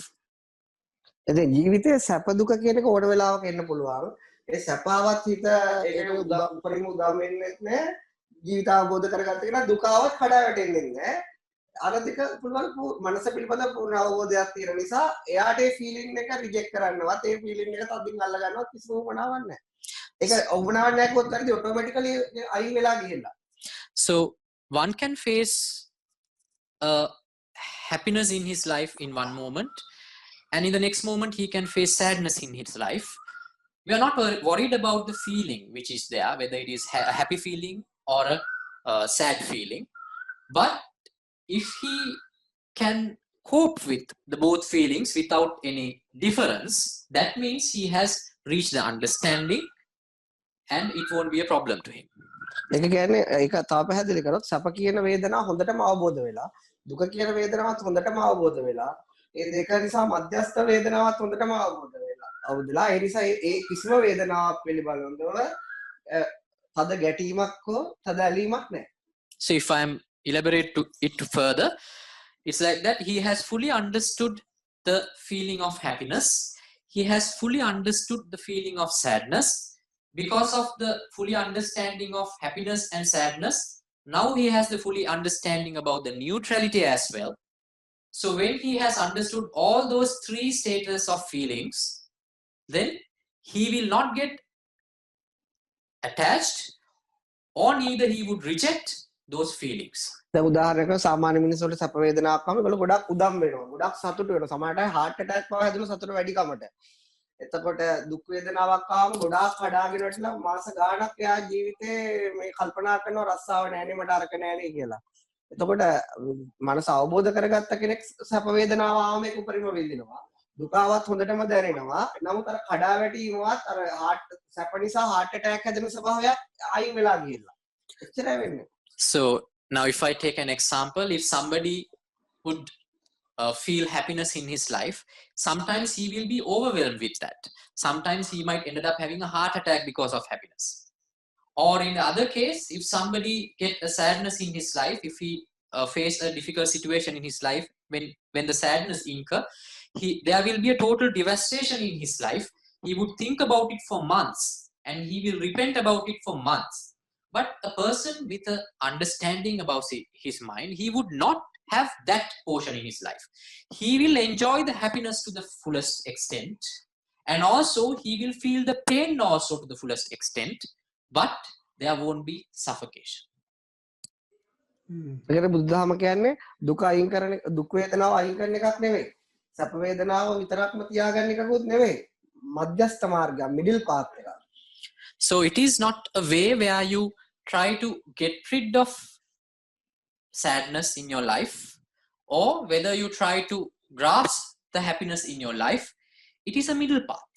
එතෙන් ජීවිතයේ සැප දුක කියන එක ඕන වෙලාවක එන්න පුළුවන්. ඒ සැපාවත් හිත ඒකට උපරිම උදව් වෙන්නේ නැහැ. ජීවිත අවබෝධ කරගත්ත කෙනා දුකාවත් කඩා වැටෙන්නේ නැහැ. අර දෙක පුළුවන් මනස පිළිබඳ පූර්ණ අවබෝධයක් තියෙන නිසා එයාට ඒ ෆීලිං එක රිජෙක්ට් කරන්නවත් ඒ ෆීලිං එක තදින් අල්ල ගන්නවත් කිසිම උවමනාවක් නැහැ. ඒක උවමනාවක් නැහැ කොහොමද හරි ඔටෝමැටිකලි අයින් වෙලා ගිහිල්ලා. So one can face happiness in his life in one moment, and in the next moment he can face sadness in his life. We are not worried about the feeling which is there, whether it is a happy feeling or a sad feeling. But if he can cope with the both feelings without any difference, that means he has reached the understanding and it won't be a problem to him. ඒක කියන්නේ ඒක තව පැහැදිලි කරොත් සැප කියන වේදනාව හොඳටම අවබෝධ වෙලා දුක කියන වේදනාවත් හොඳටම අවබෝධ වෙලා ඒ දෙක නිසා මධ්‍යස්ථ වේදනාවත් හොඳටම අවබෝධ වෙලා ඒ නිසා ඒ කිසිම වේදනාවක් පිළිබඳව තද ගැටීමක් හෝ තද ඇලීමක් නැහැ. So if I am elaborate it further, it's like that he has fully understood the feeling of happiness, he has fully understood the feeling of sadness. Because of the fully understanding of happiness and sadness, now he has the fully understanding about the neutrality as well. So when he has understood all those three status of feelings, then he will not get attached or neither he would reject those feelings. දැන් උදාහරණයක් සාමාන්‍ය මිනිස්සුන්ට සැප වේදනාවක් ආවම ඒගොල්ලෝ ගොඩක් උදම් වෙනවා. ගොඩක් සතුටු වෙනවා. සමහරට heart attack පවා හැදුණු සතුට වැඩි කමට. එතකොට දුක් වේදනාවක් ආවම ගොඩාක් කඩාගෙන වැටලා මාස ගාණක් එයා ජීවිතේ මේ කල්පනා කරනවා රස්සාව නැහැනේ මට අරක නැහැනේ කියලා. එතකොට මනස අවබෝධ කරගත්ත කෙනෙක් සැප වේදනාව ආවම ඒක උපරිම විඳිනවා. දුකාවත් හොඳටම දැනෙනවා. නමුත් අර කඩා වැටීමවත් අර heart සැප නිසා heart attack හැදෙන ස්වභාවයක් අයින් වෙලා ගියලා. එච්චරයි වෙන්නේ. So now if I take an example, if somebody would feel happiness in his life, sometimes he will be overwhelmed with that. Sometimes he might end up having a heart attack because of happiness. Or in the other case, if somebody get a sadness in his life, if he face a difficult situation in his life, when the sadness incur, there will be a total devastation in his life. He would think about it for months and he will repent about it for months. But a person with an understanding about his mind, he would not have that portion in his life. He will enjoy the happiness to the fullest extent, and also he will feel the pain also to the fullest extent, but there won't be suffocation. ඒකට බුදුදහම කියන්නේ දුක අයින් කරන දුක් වේදනාව අයින් කරන එකක් නෙවෙයි. සැප වේදනාව විතරක්ම තියාගන්න එකකුත් නෙවෙයි. මධ්‍යස්ථ මාර්ගය මිඩල් පාත් එක. So it is not a way where you try to get rid of sadness in your life, or whether you try to grasp the happiness in your life. It is a middle path.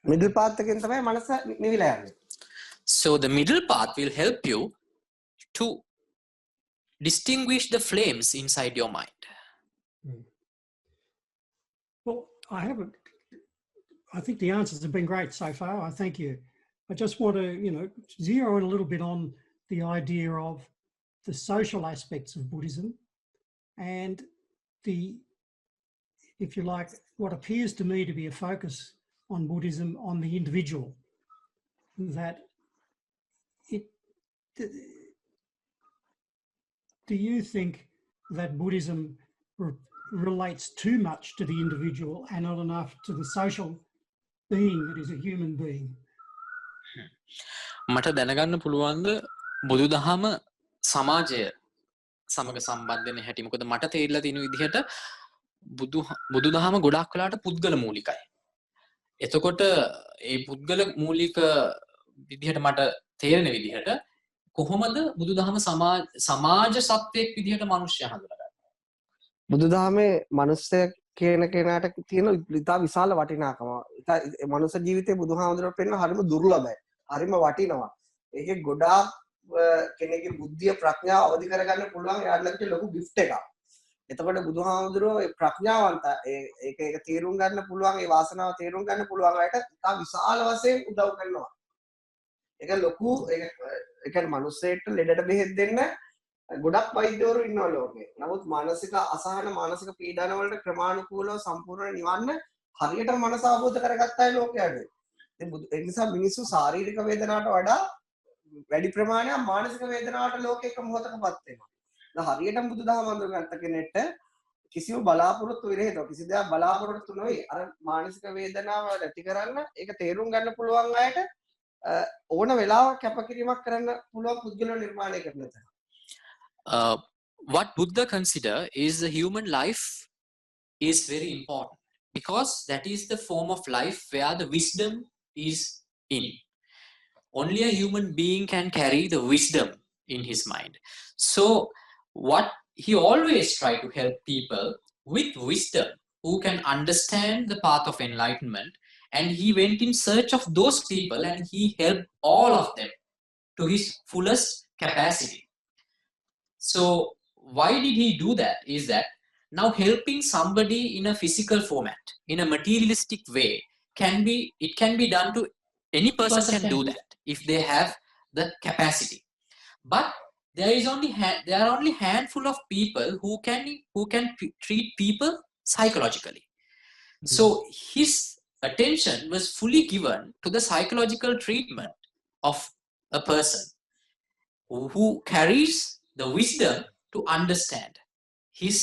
Middle path එකෙන් තමයි මනස නිවිලා යන්නේ. So the middle path will help you to distinguish the flames inside your mind. Well, I think the answers have been great so far. I thank you. I just want to, zero in a little bit on the idea of the social aspects of Buddhism and if you like, what appears to me to be a focus on Buddhism on the individual. That do you think that Buddhism relates too much to the individual and not enough to the social being that is a human being? මට දැනගන්න පුළුවන්ද බුදුදහම සමාජය සමග සම්බන්ධ වෙන හැටි? මොකද මට තේරිලා තියෙන විදිහට බුදුදහම ගොඩක් වෙලාට පුද්ගල මූලිකයි. එතකොට ඒ පුද්ගල මූලික විදිහට මට තේරෙන විදිහට කොහොමද බුදුදහම සමාජ සත්වයක් විදිහට මිනිස්සු හඳුනගන්නේ? බුදුදහමේ මනුස්සය කියන කෙනාට තියෙන ඉතා විශාල වටිනාකම. මනුස්ස ජීවිතේ බුදුහාමුදුරුවෝ පෙන්න හරිම දුර්ලභයි. හරිම වටිනවා. ඒකේ ගොඩාක් කෙනෙක්ගේ බුද්ධිය ප්‍රඥාව අවදි කරගන්න පුළුවන් යාළුවෙක් ලොකු gift එකක්. එතකොට බුදුහාමුදුරුවෝ ඒ ප්‍රඥාවන්ත ඒක තේරුම් ගන්න පුළුවන් ඒ වාසනාව තේරුම් ගන්න පුළුවන් අයට ඉතා විශාල වශයෙන් උදව් කරනවා. ඒක ලොකු ඒ කියන්නේ මිනිස්සෙට ලෙඩට බෙහෙත් දෙන්න ගොඩක් වෛද්‍යවරු ඉන්නවා ලෝකේ. නමුත් මානසික අසහන මානසික පීඩන වලට ක්‍රමානුකූලව සම්පූර්ණ නිවන්න හරියටම මනස අවබෝධ කරගත්ත අය ලෝකයට. ඒ නිසා මිනිස්සු ශාරීරික වේදනාවට වඩා වැඩි ප්‍රමාණයක් මානසික වේදනාවට ලෝකෙක මොහොතකපත් වෙනවා. දැන් හරියටම බුදුදහම අඳුරගත්ත කෙනෙක්ට කිසිම බලාපොරොත්තු විරහිතව කිසි දෙයක් බලාපොරොත්තු නොවේ අර මානසික වේදනාව නැති කරන්න ඒක තේරුම් ගන්න පුළුවන් අයට ඕන වෙලාවක කැපකිරීමක් කරන්න පුළුවන් පුද්ගලයෝ නිර්මාණය කරන තැන. What Buddha consider is the human life is very important because that is the form of life where the wisdom is in. Only a human being can carry the wisdom in his mind. So what he always try to help people with wisdom who can understand the path of enlightenment, and he went in search of those people and he helped all of them to his fullest capacity. So why did he do that? Is that now helping somebody in a physical format, in a materialistic way, can be done to any person can do that if they have the capacity. But there are only handful of people who can treat people psychologically. So his attention was fully given to the psychological treatment of a person who carries the wisdom to understand his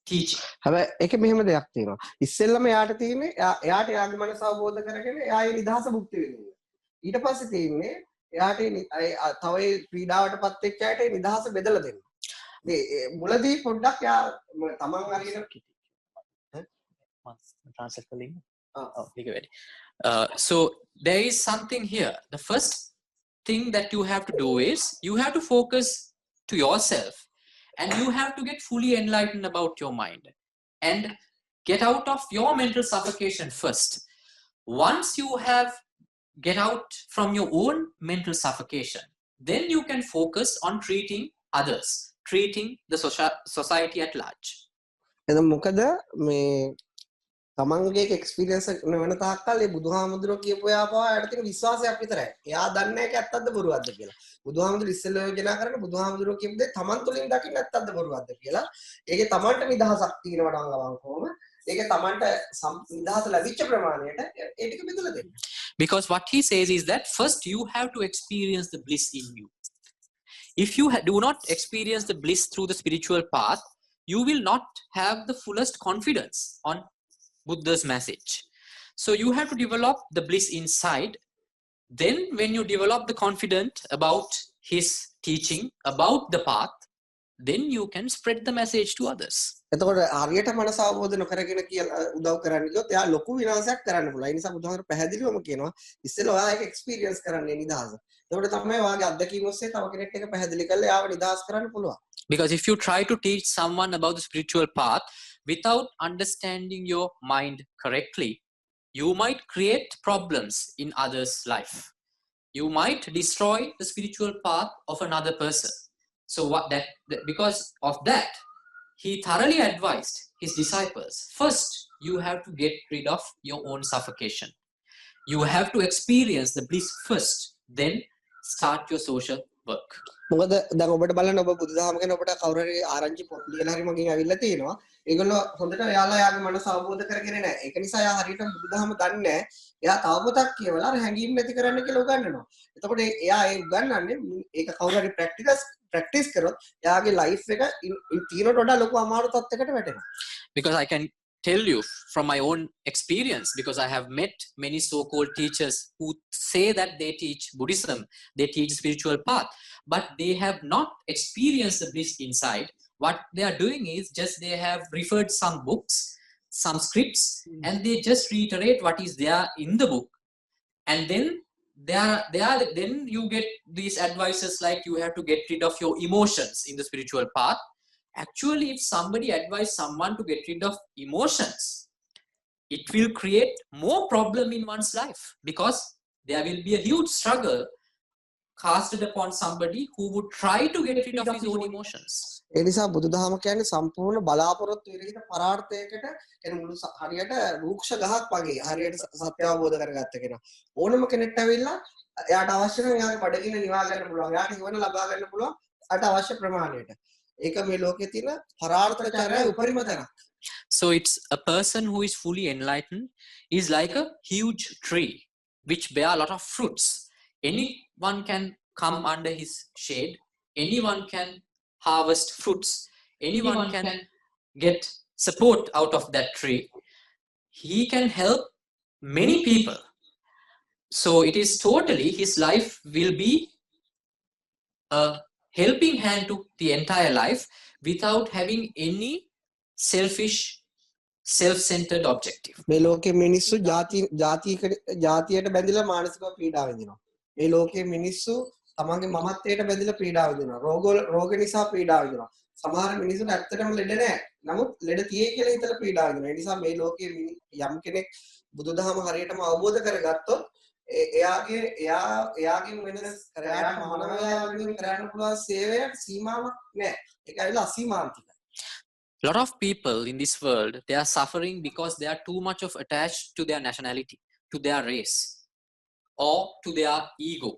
teaching. හැබැයි ඒකේ මෙහෙම දෙයක් තියෙනවා. ඉස්සෙල්ලම යාට තියෙන්නේ එයාට යාගේ මනස අවබෝධ කරගෙන එයා ඒ නිදහස භුක්ති විඳින්න. ඊට පස්සේ තියෙන්නේ එයාට තව ඒ පීඩාවටපත් වෙච්ච අයට ඒ නිදහස බෙදලා දෙන්න. මේ මුලදී පොඩ්ඩක් යා තමන් අරගෙන translate so there is something here. The first thing that you have to do is you have to focus to yourself, and you have to get fully enlightened about your mind and get out of your mental suffocation first. Once you have get out from your own mental suffocation, then you can focus on treating others, treating the society at large. එතන මොකද මේ තමන්ගේ experience එක වෙන තාක්කල් ඒ බුදුහාමුදුරුවෝ කියපු යාපාවට තියෙන විශ්වාසයක් විතරයි. එයා දන්නේ නැහැ ඒක ඇත්තක්ද බොරුවක්ද කියලා. බුදුහාමුදුරුවෝ ඉස්සෙල්ලා යෝජනා කරන්නේ බුදුහාමුදුරුවෝ කියපු දේ තමන් තුළින් දකින්න ඇත්තක්ද බොරුවක්ද කියලා. ඒකේ තමන්ට නිදහසක් තියෙනවා නම් අවංකවම ඒකේ තමන්ට නිදහස ලැබිච්ච ප්‍රමාණයට ඒ ටික බෙදලා දෙන්න. Because what he says is that first you have to experience the bliss in you. If you do not experience the bliss through the spiritual path, you will not have the fullest confidence on Buddha's message. So you have to develop the bliss inside. Then when you develop the confidence about his teaching, about the path, then you can spread the message to others. එතකොට හරියට මනස අවබෝධ නොකරගෙන කියලා උදව් කරන්න ගියොත් එයා ලොකු විනාශයක් කරන්න පුළුවන්. ඒ නිසා බුදුහාමර පැහැදිලිවම කියනවා ඉස්සෙල්ලා ඔයා ඒක එක්ස්පීරියන්ස් කරන්නේ නිදහස. එතකොට තමයි ඔයාගේ අත්දැකීම් ඔස්සේ තව කෙනෙක්ට ඒක පැහැදිලි කරලා එයාව නිදහස් කරන්න පුළුවන්. Because if you try to teach someone about the spiritual path without understanding your mind correctly, you might create problems in others' life. You might destroy the spiritual path of another person. So because of that, he thoroughly advised his disciples, first you have to get rid of your own suffocation. You have to experience the bliss first, then start your social work. මොකද දැන් ඔබට බලන්න ඔබ බුදුදහම ගැන ඔබට කවුරු හරි ආරංචි පොත් ලියලා හරි මගෙන් ඇවිල්ලා තියෙනවා. ඒගොල්ලෝ හොඳට එයාලා යාගේ මනස අවබෝධ කරගෙන නැහැ. ඒක නිසා එයා හරියට බුදුදහම දන්නේ නැහැ. එයා තව පොතක් කියවලා අර හැංගීම් නැති කරන්න කියලා උගන්වනවා. එතකොට එයා ඒ උගන්වන්නේ ඒක කවුරු හරි ප්‍රැක්ටිස් කරොත් එයාගේ ලයිෆ් එක තීනට වඩා ලොකු අමාරු තත්යකට වැටෙනවා. Because I can tell you from my own experience, because I have met many so-called teachers who say that they teach Buddhism, they teach spiritual path, but they have not experienced the bliss inside. What they are doing is just they have referred some books, some scripts, and they just reiterate what is there in the book. And then then you get these advices like you have to get rid of your emotions in the spiritual path. Actually, if somebody advises someone to get rid of emotions, it will create more problem in one's life, because there will be a huge struggle casted upon somebody who would try to get rid of his own emotions. ඒ නිසා බුදුදහම කියන්නේ සම්පූර්ණ බලාපොරොත්තු විරහිත පරාර්ථයකට එන මුළු හරියට රූක්ෂ ගහක් වගේ හරියට සත්‍ය අවබෝධ කරගත්ත කෙනා ඕනම කෙනෙක්ට ඇවිල්ලා එයාට අවශ්‍ය නම් එයාගේ බඩගින්න නිවා ගන්න පුළුවන්. එයාට නිවන ලබා ගන්න පුළුවන් අට අවශ්‍ය ප්‍රමාණයට. ඒක මේ ලෝකේ තියෙන පරාර්ථචාරය උපරිම තැනක්. So it's a person who is fully enlightened is like a huge tree which bear a lot of fruits. Anyone can come under his shade. Anyone can harvest fruits. Anyone can get support out of that tree. He can help many people. So it is totally, his life will be a helping hand to the entire life without having any selfish, self-centered objective. මේ ලෝකේ මිනිස්සු ජාතියට බැඳිලා මානසිකව පීඩා විඳිනවා. මේ ලෝකේ මිනිස්සු තමන්ගේ මමත්වයට බැඳිලා පීඩා විඳිනවා. රෝග නිසා පීඩා විඳිනවා. සමහර මිනිස්සුන්ට ඇත්තටම ලෙඩ නැහැ. නමුත් ලෙඩ තියෙයි කියලා හිතලා පීඩා විඳිනවා. ඒ නිසා මේ ලෝකේ යම් කෙනෙක් බුදුදහම හරියටම අවබෝධ කරගත්තොත් එයාගේ වෙනස් කරගන්න මානවයාගෙන් කරන්න පුළුවන් සේවයට සීමාවක් නැහැ. ඒක ඇවිල්ලා අසීමාන්තිකයි. A lot of people in this world, they are suffering because they are too much of attached to their nationality, to their race, or to their ego.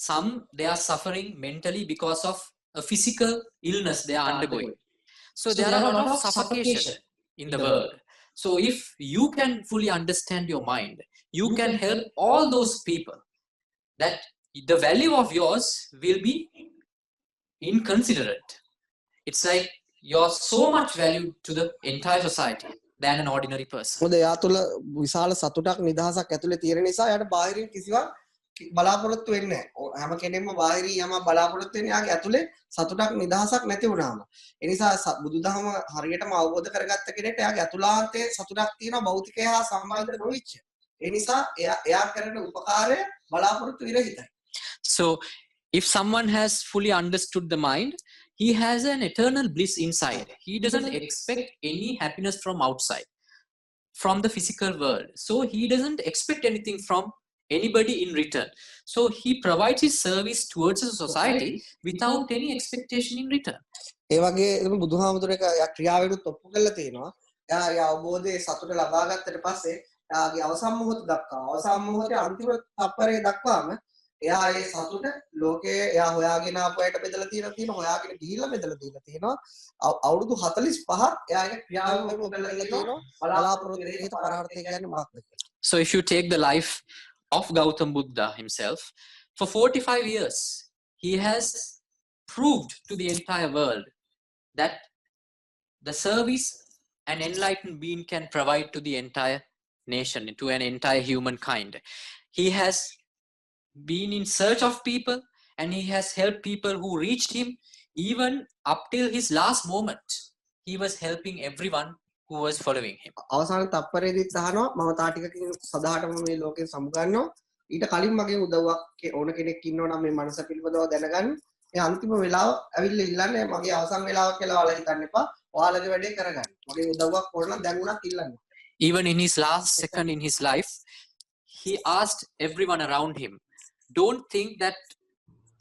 Some, they are suffering mentally because of a physical illness they are undergoing. So there are a lot of suffocation in the world. So if you can fully understand your mind, you can help all those people, that the value of yours will be inconsiderate. It's like you're so much valued to the entire society than an ordinary person. මොකද එයා තුළ විශාල සතුටක් නිදහසක් ඇතුලේ තියෙන නිසා එයාට බාහිරින් කිසිවක් බලාපොරොත්තු වෙන්නේ නැහැ. හැම කෙනෙක්ම බාහිරී යම බලාපොරොත්තු වෙන්නේ යාගේ ඇතුලේ සතුටක් නිදහසක් නැති වුණාම. ඒ නිසා බුදුදහම හරියටම අවබෝධ කරගත්ත කෙනෙක්ට යාගේ අතුලාන්තයේ සතුටක් තියෙනවා භෞතිකය හා සම්බන්ධ නොවිච්ච. ඒ නිසා එයා කරන උපකාරය බලාපොරොත්තු විරහිතයි. So if someone has fully understood the mind, he has an eternal bliss inside. He doesn't expect any happiness from outside, from the physical world. So he doesn't expect anything from anybody in return. So he provides his service towards the society without any expectation in return. ඒ වගේ බුදුහාමුදුරේ ක්‍රියාවෙනුත් ඔප්පු කරලා තියෙනවා. එයා අවබෝධයේ සතුට ලබා ගත්තට පස්සේ එයාගේ අවසන් මොහොත දක්වා අවසන් මොහොතේ අන්තිම තප්පරේ දක්වාම එයා ඒ සතුට ලෝකයේ එයා හොයාගෙන ආපු අයට බෙදලා තියෙනවා හොයාගෙන ගිහිල්ලා බෙදලා තියෙනවා අවුරුදු 45ක් එයා ඒක ක්‍රියාවෙන් කරලා තියෙනවා බලාපොරොත්තු විරහිත පරාර්ථය කියන්නේ මොකක්ද? So if you take the life of Gautam Buddha himself, for 45 years he has proved to the entire world that the service an enlightened being can provide to the entire nation, to an entire humankind. He has been in search of people and he has helped people who reached him. Even up till his last moment he was helping everyone who was following him. අවසාන තප්පරේදීත් අහනවා මම තා ටිකකින් සදාටම මේ ලෝකේ සමුගන්නවා ඊට කලින් මගේ උදව්වක් ඕන කෙනෙක් ඉන්නවා නම් මේ මනස පිළිබඳව දැනගන්න ඒ අන්තිම වෙලාව ඇවිල්ලා ඉල්ලන්නේ මගේ අවසන් වෙලාව කියලා ඔයාලා හිතන්න එපා ඔයාලගේ වැඩේ කරගන්න මගේ උදව්වක් ඕන නම් දැන් උනත් ඉල්ලන්න. Even in his last second in his life he asked everyone around him, don't think that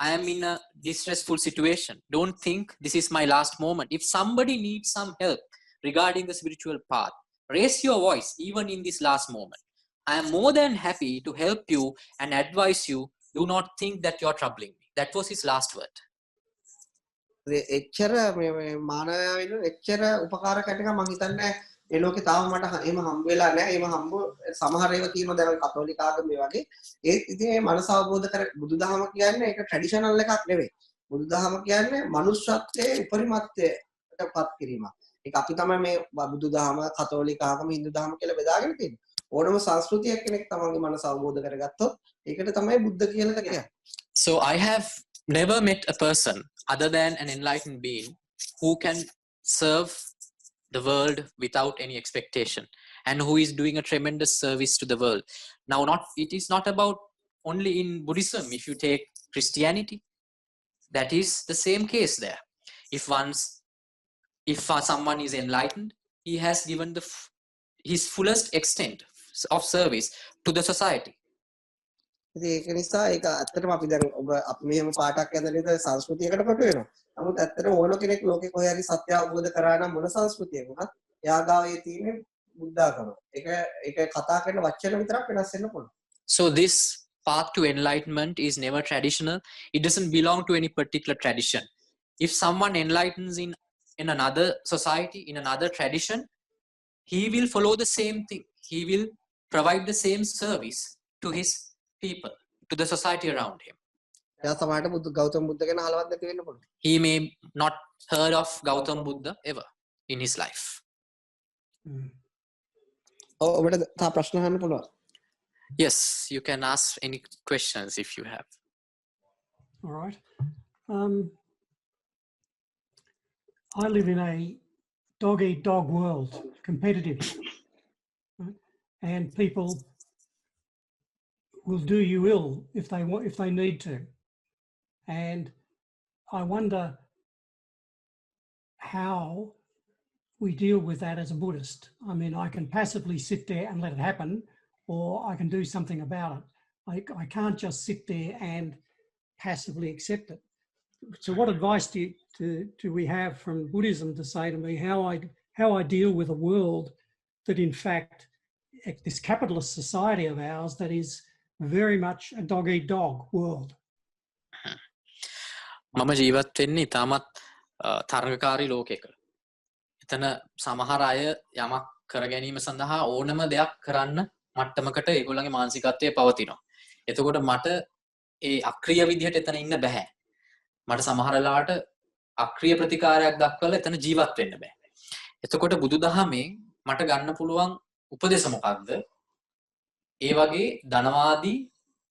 I am in a distressful situation, don't think this is my last moment. If somebody needs some help regarding the spiritual path, raise your voice even in this last moment. I am more than happy to help you and advise you. Do not think that you are troubling me. That was his last word. එච්චර මේ මානවයන් එච්චර උපකාර කරන මම හිතන්නේ ඒ ලෝකේ තාම මට එහෙම හම්බ වෙලා නැහැ. එහෙම හම්බ සමහර ඒවා තියෙනවා දැන් කතෝලික ආගමේ වගේ. ඒත් ඉතින් මේ මනස අවබෝධ කර බුදුදහම කියන්නේ ඒක ට්‍රැඩිෂනල් එකක් නෙවෙයි. බුදුදහම කියන්නේ මනුෂ්‍යත්වයේ උපරිමත්වයට පත් කිරීමක්. ඒක අපි තමයි මේ බුදුදහම කතෝලික ආගම හින්දු දහම කියලා බෙදාගෙන තියෙන්නේ. ඕනම සංස්කෘතියක් කෙනෙක් තමන්ගේ මනස අවබෝධ කරගත්තොත් ඒකට තමයි බුද්ධ කියලා කියන්නේ. So I have never met a person other than an enlightened being who can serve the world without any expectation and who is doing a tremendous service to the world. Now it is not about only in Buddhism. If you take Christianity, that is the same case there. If someone is enlightened, he has given his fullest extent of service to the society. ඒක නිසා ඒක ඇත්තටම අපි දැන් ඔබ අපි මෙහෙම පාඩක් ඇඳලා ඉඳලා සංස්කෘතියකට කොට වෙනවා. නමුත් ඇත්තටම ඕන කෙනෙක් ලෝකේ කොහේ හරි සත්‍ය අවබෝධ කරා නම් මොන සංස්කෘතියක වුණත් එයා ගාවේ තියෙන බුද්ධාගම. ඒක කතා කරන වචන විතරක් වෙනස් වෙන්න පුළුවන්. So this path to enlightenment is never traditional. It doesn't belong to any particular tradition. If someone enlightens in another society, in another tradition, he will follow the same thing. He will provide the same service to his people, to the society around him. He may not heard of Gautam Buddha ever in his life. Yes, you can ask any questions if you have. All right. I live in a dog-eat-dog world, competitive, right? And people will do you ill if they need to. And I wonder how we deal with that as a Buddhist. I mean, I can passively sit there and let it happen, or I can do something about it. I can't just sit there and passively accept it. So what advice do we have from Buddhism to say to me how I deal with a world that in fact, this capitalist society of ours that is very much a dog-eat-dog world? මම ජීවත් වෙන්නේ ඉතාමත් තරඟකාරී ලෝකයක. එතන සමහර අය යමක් කර ගැනීම සඳහා ඕනම දෙයක් කරන්න මට්ටමකට ඒගොල්ලන්ගේ මානසිකත්වය පවතිනවා. එතකොට මට ඒ අක්‍රීය විදිහට එතන ඉන්න බෑ. මට සමහර වෙලාවට අක්‍රීය ප්‍රතිකාරයක් දක්වලා එතන ජීවත් වෙන්න බෑ. එතකොට බුදුදහමේ මට ගන්න පුළුවන් උපදේශ මොකක්ද? ඒ වගේ ධනවාදී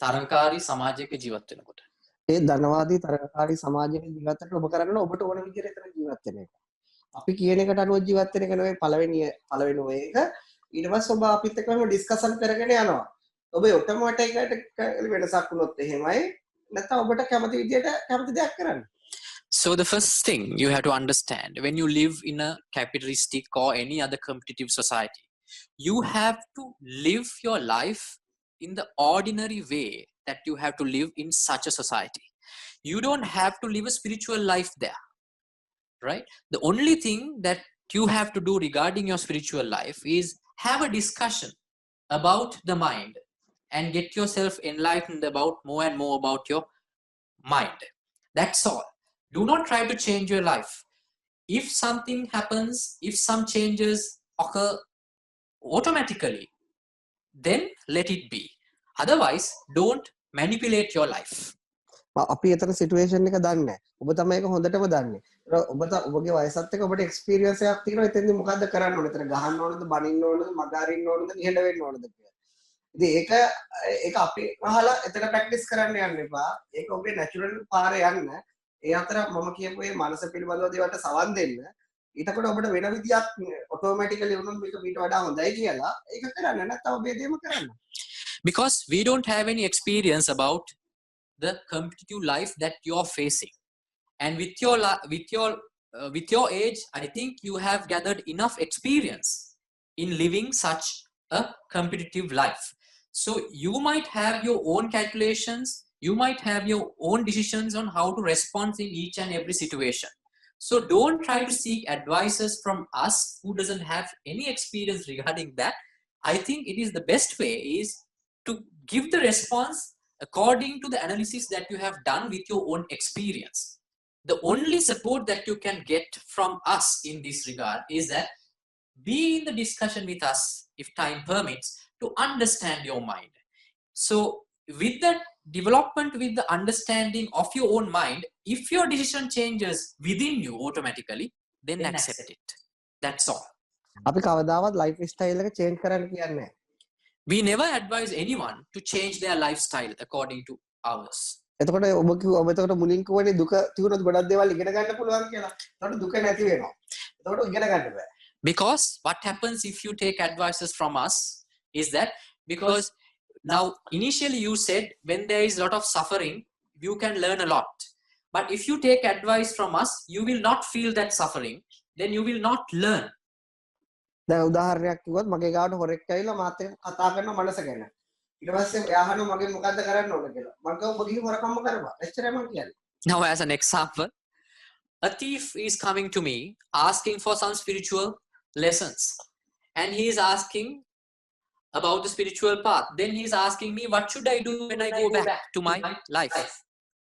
තරංකාරී සමාජයක ජීවත් වෙනකොට. ඒ ධනවාදී තරකාරී සමාජයක ජීවත් වෙනකොට ඔබ කරන්නේ ඔබට ඕන විදිහට එතන ජීවත් වෙන එක. අපි කියන එකට අනුව ජීවත් වෙන එක නෙවෙයි පළවෙනි එක. ඊට පස්සේ ඔබ අපිත් එක්කම ඩිස්කෂන් කරගෙන යනවා. ඔබ ඔටෝමැටික් එකට වෙනසක් වුණොත් එහෙමයි. නැත්නම් ඔබට කැමති විදිහට කැමති දෙයක් කරන්න. So the first thing you have to understand, when you live in a capitalistic or any other competitive society, you have to live your life in the ordinary way that you have to live in such a society. You don't have to live a spiritual life there, right? The only thing that you have to do regarding your spiritual life is have a discussion about the mind and get yourself enlightened about more and more about your mind. That's all. Do not try to change your life. If something happens, if some changes occur automatically, then let it be. Otherwise, don't manipulate your life. අපි එතන situation එක දන්නේ නැහැ. ඔබ තමයි ඒක හොඳටම දන්නේ. ඔබගේ වයසත් එක්ක ඔබට එක්ස්පීරියන්ස් එකක් තියෙනවා. එතෙන්දි මොකද්ද කරන්න ඕනේ? එතන ගහන්න ඕනද, බනින්න ඕනද, මගහරින්න ඕනද, නිහඬ වෙන්න ඕනද කියලා. ඉතින් ඒක අපි අහලා එතන ප්‍රැක්ටිස් කරන්න යන්න එපා. ඒක ඔබේ නැචරල් පාරේ යන්න. ඒ අතර මම කියපු මේ මනස පිළිබඳව දේවල්ට සවන් දෙන්න. ඊටකොට ඔබට වෙන විදියක් ඔටෝමැටිකලි වුණොත් මේක ඊට වඩා හොඳයි කියලා ඒක කරන්න නැත්නම් ඔබේ දේම කරන්න. Because we don't have any experience about the competitive life that you're facing, and with your age, I think you have gathered enough experience in living such a competitive life. So you might have your own calculations, you might have your own decisions on how to respond in each and every situation. So don't try to seek advices from us who doesn't have any experience regarding that. I think it is the best way is to give the response according to the analysis that you have done with your own experience. The only support that you can get from us in this regard is that be in the discussion with us, if time permits, to understand your mind. So with that development, with the understanding of your own mind, if your decision changes within you automatically, then accept it. That's all. අපි කවදාවත් life style එක change කරන්න කියන්නේ නැහැ. We never advise anyone to change their lifestyle according to ours. එතකොට ඔබ එතකොට මුලින් කියවනේ දුක තිබුණොත් ගොඩක් දේවල් ඉගෙන ගන්න පුළුවන් කියලා. එතකොට දුක නැති වෙනවා. එතකොට ඉගෙන ගන්න බෑ. Because what happens if you take advices from us is that because now initially you said when there is a lot of suffering, you can learn a lot. But if you take advice from us, you will not feel that suffering, then you will not learn. දැන් උදාහරණයක් කිව්වොත් මගේ ගාවට හොරෙක් ඇවිල්ලා මාත් එක්ක කතා කරන මනස ගැන. ඊට පස්සේ එයා අහනවා මගෙන් මොකද්ද කරන්න ඕන කියලා. මම කිව්වා ඔබ ගිහින් හොරකම්ම කරපන්. එච්චරයි මම කියන්නේ. Now as an example, a thief is coming to me asking for some spiritual lessons, and he is asking about the spiritual path. Then he is asking me, what should I do when I go back to my life?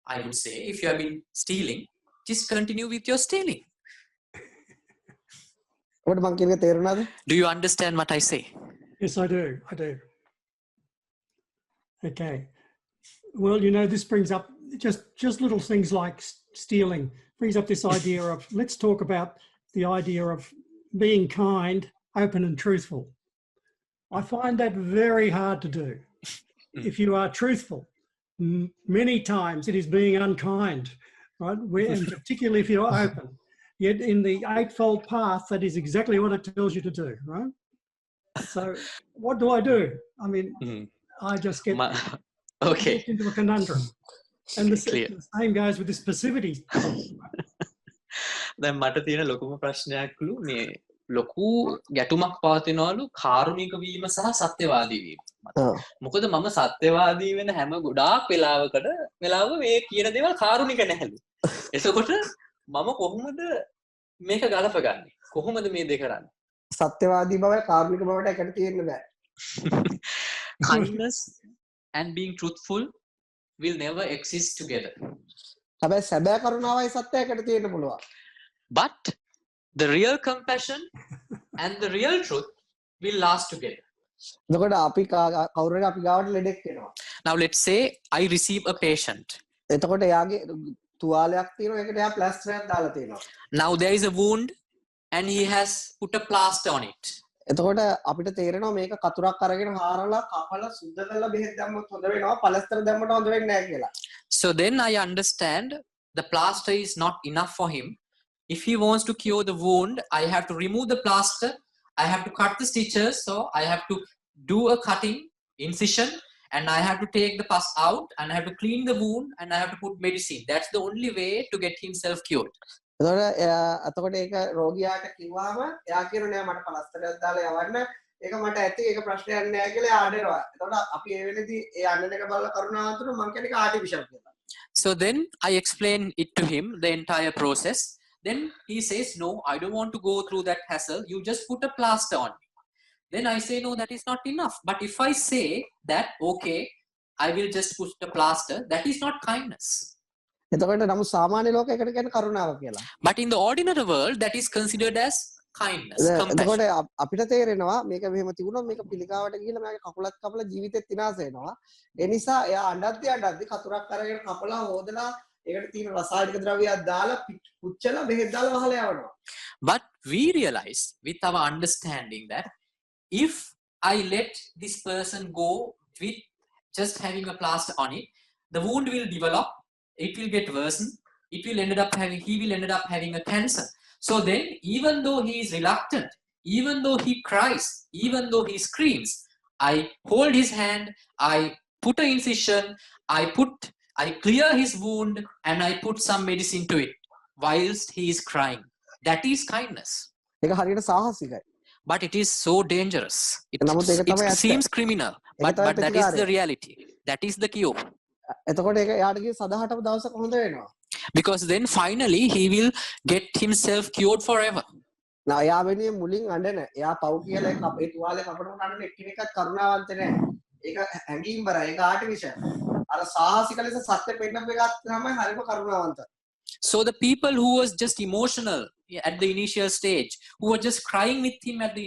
I would say, if you have been stealing, just continue with your stealing. Do you understand what I say? Yes, I do. Okay. Well, you know, this brings up just little things like stealing. Brings up this idea of, let's talk about the idea of being kind, open and truthful. I find that very hard to do. If you are truthful, many times it is being unkind, right? And particularly if you're open. Yet in the Eightfold Path, that is exactly what it tells you to do, right? So what do? I mean, I just get into a conundrum. And the same goes with this passivity. දැන් මට තියෙන ලොකුම ප්‍රශ්නයක්ලු මේ ලොකු ගැටුමක් පවතිනවලු කාරුණික වීම සහ සත්‍යවාදී වීම. මොකද මම සත්‍යවාදී වෙන හැම ගොඩාක් වෙලාවක මේ කියන දේවල් කාරුණික නැහැලු. එතකොට මම කොහොමද මේක ගලපගන්නේ? කොහොමද මේ දෙක කරන්නේ? සත්‍යවාදී බවයි කාරුණික බවට එකට තියෙන්න බෑ. Kindness and being truthful will never exist together. හැබැයි සැබෑ කරුණාවයි සත්‍යයකට තියෙන්න පුළුවන්. But the real compassion and the real truth will last together. එතකොට අපි කවුරුහරි අපි ගාවට ලෙඩෙක් එනවා. Now let's say I receive a patient. එතකොට එයාගේ තුවාලයක් තියෙනවා ඒකට එයා ප්ලාස්ටරයක් දාලා තියෙනවා. Now there is a wound and he has put a plaster on it. එතකොට අපිට තේරෙනවා මේක කතුරක් අරගෙන හාරලා කපලා සුද්ධ කරලා බෙහෙත් දැම්මොත් හොඳ වෙනවා පලස්තර දැම්මට හොඳ වෙන්නේ නැහැ කියලා. So then I understand the plaster is not enough for him. If he wants to cure the wound, I have to remove the plaster, I have to cut the stitches, so I have to do a cutting incision, and I have to take the pus out, and I have to clean the wound, and I have to put medicine. That's the only way to get himself cured. එතකොට ඒක රෝගියාට කිව්වම එයා කියනවා මට පලස්තරයක් දාලා යවන්න ඒක මට ඇති ඒක ප්‍රශ්නයක් නෑ කියලා ආඩේනවා. එතකොට අපි ඒ වෙලේදී ඒ අන්නන එක බලලා කරුණාවන්තව මම කියන්නේ ඒක ආටිෆිෂල් කියලා. So then I explain it to him, the entire process. Then he says, no, I don't want to go through that hassle. You just put a plaster on me. Then I say, no, that is not enough. But if I say that, okay, I will just put a plaster, that is not kindness. එතකොට නමුත් සාමාන්‍ය ලෝකයකට කියන්නේ කරුණාව කියලා. But in the ordinary world, that is considered as kindness, compassion. එතකොට අපිට තේරෙනවා මේක මෙහෙම තිබුණොත් මේක පිළිකාවට ගිහිල්ලා මගේ කකුලත් කපලා ජීවිතෙත් විනාශ වෙනවා. ඒ නිසා එයා අඬද්දි කතුරක් අරගෙන කපලා හොදලා ඒකට තියෙන රසායනික ද්‍රව්‍යයක් දාලා පුච්චලා බෙහෙත් දාලා වහලා යවනවා. But we realize with our understanding that if I let this person go with just having a plaster on it, the wound will develop, it will get worsened, he will end up having a cancer. So then, even though he is reluctant, even though he cries, even though he screams, I hold his hand, I put an incision, I clear his wound, and I put some medicine to it whilst he is crying. That is kindness. ඒක හරියට සාහසිකයි. But it is so dangerous. It seems criminal, but that is the reality. That is the cure. එතකොට ඒක යාට ගිය සදාහටම දවසක හොඳ වෙනවා. Because then finally he will get himself cured forever. නා යා වෙනිය මුලින් අඬන එයා පව් කියලා ඒ තුවාලේ කපනකොට අඬන එක්කෙනෙක්වත් කරුණාවන්ත නැහැ. ඒක හැංගීම් බරයි. ඒක ආටිෆිෂල්. අර සාහසික ලෙස සත්‍ය පෙන්නපු එකක් තමයි හරිම කරුණාවන්ත. So the people who was just emotional at the initial stage, who were just crying with him at the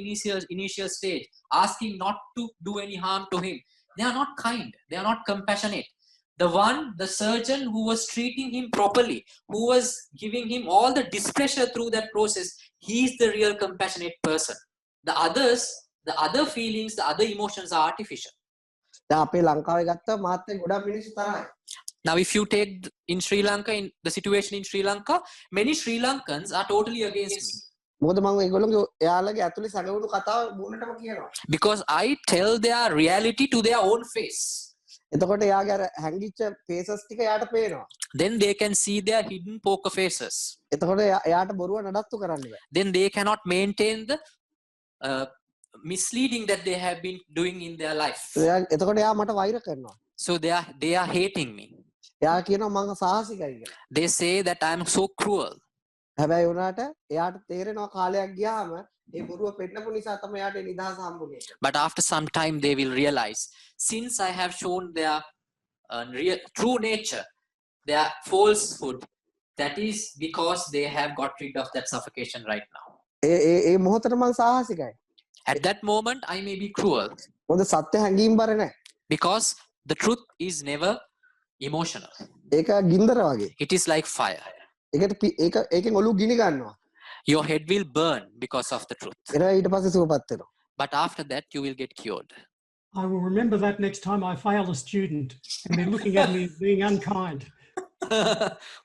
initial stage, asking not to do any harm to him, they are not kind, they are not compassionate. The surgeon who was treating him properly, who was giving him all the displeasure through that process, he is the real compassionate person. The others, the other feelings, the other emotions are artificial. අපේ ලංකාවේ ගත්ත මාත් ගොඩක් මිනිස්සු තරහයි. Now if you take in Sri Lanka, in the situation in Sri Lanka, many Sri Lankans are totally against me. මොකද මම ඒගොල්ලෝගේ එයාලගේ ඇතුලේ සැඟවුණු කතාව බුණටම කියනවා. Because I tell their reality to their own face. එතකොට එයාගේ අර හැංගිච්ච faces ටික එයාට පේනවා. Then they can see their hidden poker faces. එතකොට එයාට බොරුව නඩත්තු කරන්න බෑ. Then they cannot maintain the misleading that they have been doing in their life. එතකොට එයා මට වෛර කරනවා. So they are hating me. එයා කියනවා මම සාහසිකයි කියලා. They say that I am so cruel. හැබැයි උනාට එයාට තේරෙනවා කාලයක් ගියාම ඒ බොරුව පෙන්නපු නිසා තමයි එයාට නිදහස හම්බුනේ. But after some time they will realize, since I have shown their true nature, their falsehood, that is because they have got rid of that suffocation right now. ඒ මොහොතට මම සාහසිකයි. At that moment I may be cruel. මොකද සත්‍ය හැංගීම් බර නැහැ. Because the truth is never emotional. ඒක ගින්දර වගේ. It is like fire. ඒකෙන් ඔලුව ගිනි ගන්නවා. Your head will burn because of the truth. ඊට පස්සේ සුවපත් වෙනවා. But after that you will get cured. I will remember that next time I fail a student and they're looking at me as being unkind.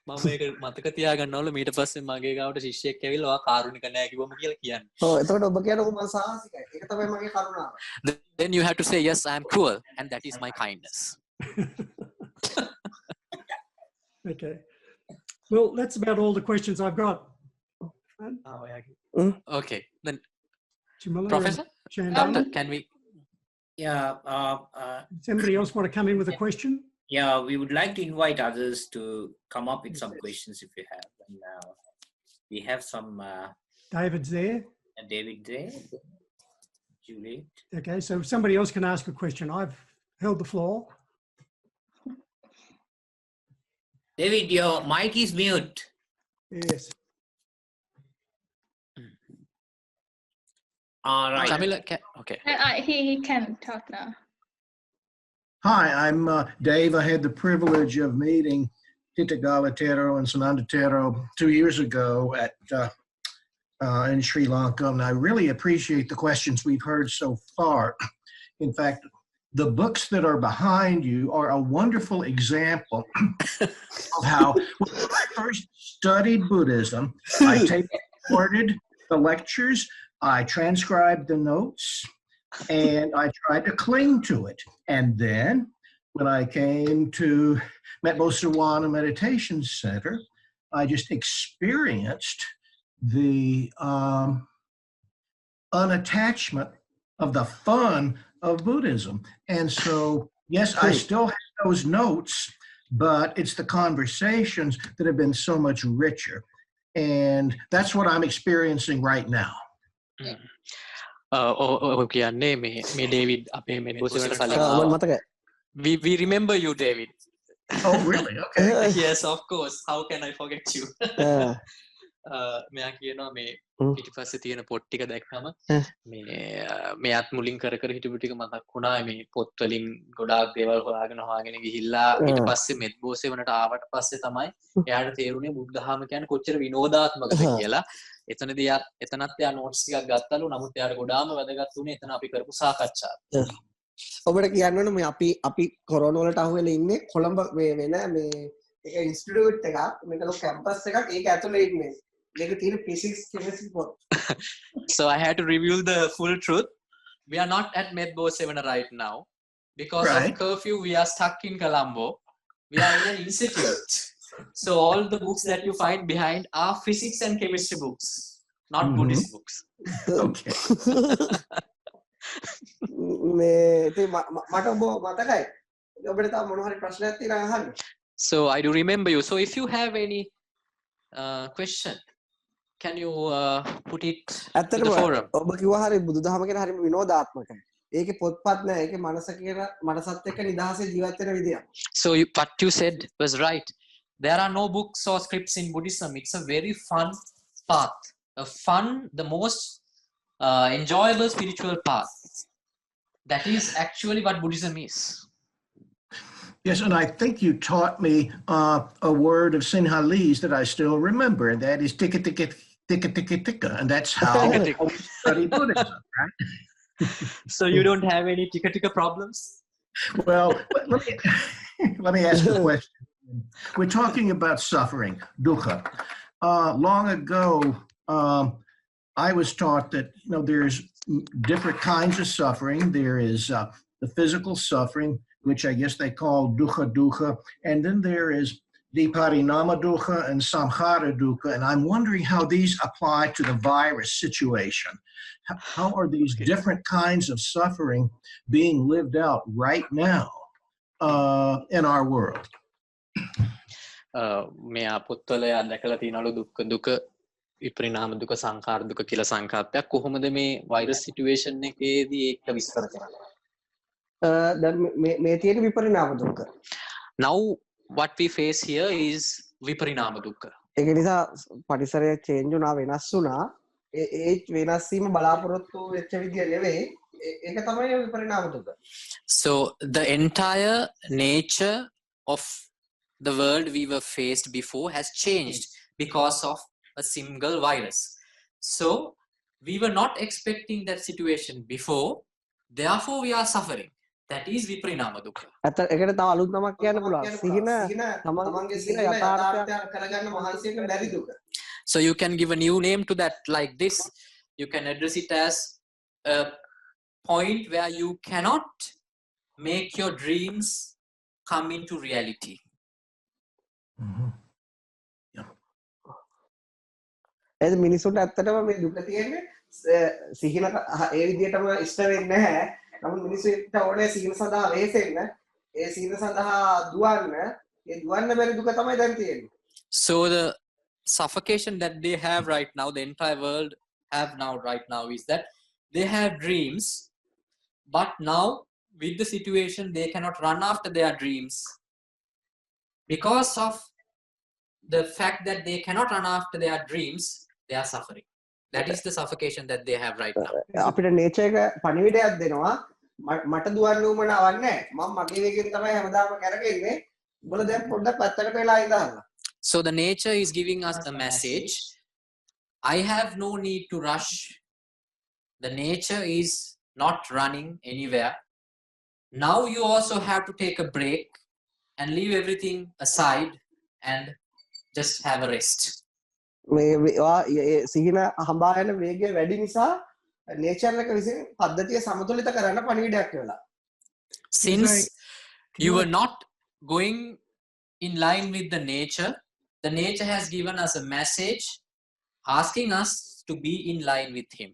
මම මේක මතක තියාගන්නවලු මීට පස්සේ මගේ ගාවට ශිෂ්‍යයෙක් ඇවිල්ලා ඔයා කාරුණික නෑ කිව්වම කියලා කියන්නේ. ඔව් එතකොට ඔබ කියනවා මම සාහසිකයි. ඒක තමයි මගේ කරුණාව. Then you have to say, yes, I am cruel, and that is my kindness. Okay. Well, that's about all the questions I've got. Okay. Then, Jamila, Professor, Doctor, can we? Yeah. Somebody else want to come in with a question? Yeah, we would like to invite others to come up with some questions if you have. And, we have some. David's there. David there. Julie. Okay, so somebody else can ask a question. I've held the floor. David, your mic is mute. Yes. All right. Jamila, okay. He can talk now. Hi, I'm Dave. I had the privilege of meeting Thiththagalle, Thero, and Anandasiri 2 years ago at in Sri Lanka, and I really appreciate the questions we've heard so far. In fact, the books that are behind you are a wonderful example of how when I first studied Buddhism, I recorded the lectures, I transcribed the notes, and I tried to cling to it. And then when I came to Metbosawana Meditation Center, I just experienced the unattachment of the fun of Buddhism. And so, yes, I still have those notes, but it's the conversations that have been so much richer. And that's what I'm experiencing right now. කියන්නේ මේ David අපේ මෙඩ්බෝසෙවට කලින් we remember you, David. Oh, really? Okay. Yes, of course. How can I forget you? මෙයා කියනවා මේ පිටිපස්සේ තියෙන පොත් ටික දැක්කම මෙයාත් මුලින් කර කර හිටපු ටික මතක් වුණා. මේ පොත් වලින් ගොඩාක් දේවල් හොයාගෙන ගිහිල්ලා ඊට පස්සේ මෙඩ්බෝසෙවනට ආවට පස්සේ තමයි එයාට තේරුනේ බුද්ධ ධර්ම කියන්නේ කොච්චර විනෝදාත්මකද කියලා. එතනදී එතනත් එයා නෝට්ස් ටිකක් ගත්තලු. නමුත් එයාට ගොඩාම වැදගත් වුණේ එතන අපි කරපු සාකච්ඡාව. ඔබට කියන්න ඕනේ මේ අපි කොරෝනා වලට අහුවෙලා ඉන්නේ කොළඹ මේ වෙන මේ එක ඉන්ස්ටිටියුට් එකක් මේක ලොකු කැම්පස් එකක් ඒක ඇතුලේ ඉන්නේ. මේක තියෙන physics chemistry පොත්. So I had to reveal the full truth. We are not at Medbo7 right now because of curfew. We are stuck in Colombo. We are in an institute. So all the books that you find behind are physics and chemistry books, not Buddhist books. Okay. So I do remember you. So if you have any question, can you put it to the forum? So what you said was right. There are no books or scripts in Buddhism. It's a very fun path. The most enjoyable spiritual path. That is actually what Buddhism is. Yes, and I think you taught me a word of Sinhalese that I still remember, and that is tika tika tika tika tika, and that's how we study Buddhism, right? So you don't have any tika tika problems? Well, let me ask a question. We're talking about suffering, dukkha. Long ago, I was taught that there's different kinds of suffering. There is the physical suffering, which I guess they call dukkha, and then there is viparinama dukkha and samhara dukkha, and I'm wondering how these apply to the virus situation. How are these different kinds of suffering being lived out right now in our world? මෙයා පොත්වල දැකලා තියෙනවලු දුක විපරිණාම දුක සංඛාර දුක කියලා සංකල්පයක් කොහොමද මේ වෛරස් සිටුේෂන් එකේදී ඒක විස්තර කරන්නේ? දැන් මේ තියෙන විපරිණාම දුක. Now what we face here is විපරිණාම දුක. ඒක නිසා පරිසරය චේන්ජ් වුණා වෙනස් වුණා. ඒ වෙනස් වීම බලාපොරොත්තු වෙච්ච විදිය නෙවෙයි. ඒක තමයි විපරිණාම දුක. So the entire nature of the world we were faced before has changed because of a single virus. So we were not expecting that situation before, therefore we are suffering. That is viparinama dukkha. ඒකට තව අලුත් නමක් කියන්න පුළුවන්. සිහින තමන්ගේ සිහින යථාර්ථය කරගන්න මහන්සි වෙන බැරි දුක. So you can give a new name to that like this. You can address it as a point where you cannot make your dreams come into reality. ඒ මිනිසුන්ට ඇත්තටම මේ දුක තියෙන්නේ සිහින ඒ විදිහටම ඉෂ්ට වෙන්නේ නැහැ. නමුත් මිනිස්සුන්ට ඕනේ සිහින සඳහා වෙහෙසෙන්න. ඒ සිහින සඳහා දුවන්න. ඒ දුවන්න බැරි දුක තමයි දැන් තියෙන්නේ. So the suffocation that they have right now, the entire world have now right now, is that they have dreams, but now with the situation they cannot run after their dreams. Because of the fact that they cannot run after their dreams, they are suffering. That is the suffocation that they have right now. අපිට nature එක පණිවිඩයක් දෙනවා මට දුවන්න උවමනාවක් නැහැ. මම මගේ වේගෙන් තමයි හැමදාම කරගෙන්නේ. උඹලා දැන් පොඩ්ඩක් පැත්තකට වෙලා ඉඳලා. So the nature is giving us the message I have no need to rush. The nature is not running anywhere. Now you also have to take a break and leave everything aside and just have a rest. සිහින හඹා යන වේගය වැඩි නිසා nature එක විසින් පද්ධතිය සමතුලිත කරන්න පණිවිඩයක් වෙලා. Since you were not going in line with the nature has given us a message asking us to be in line with him,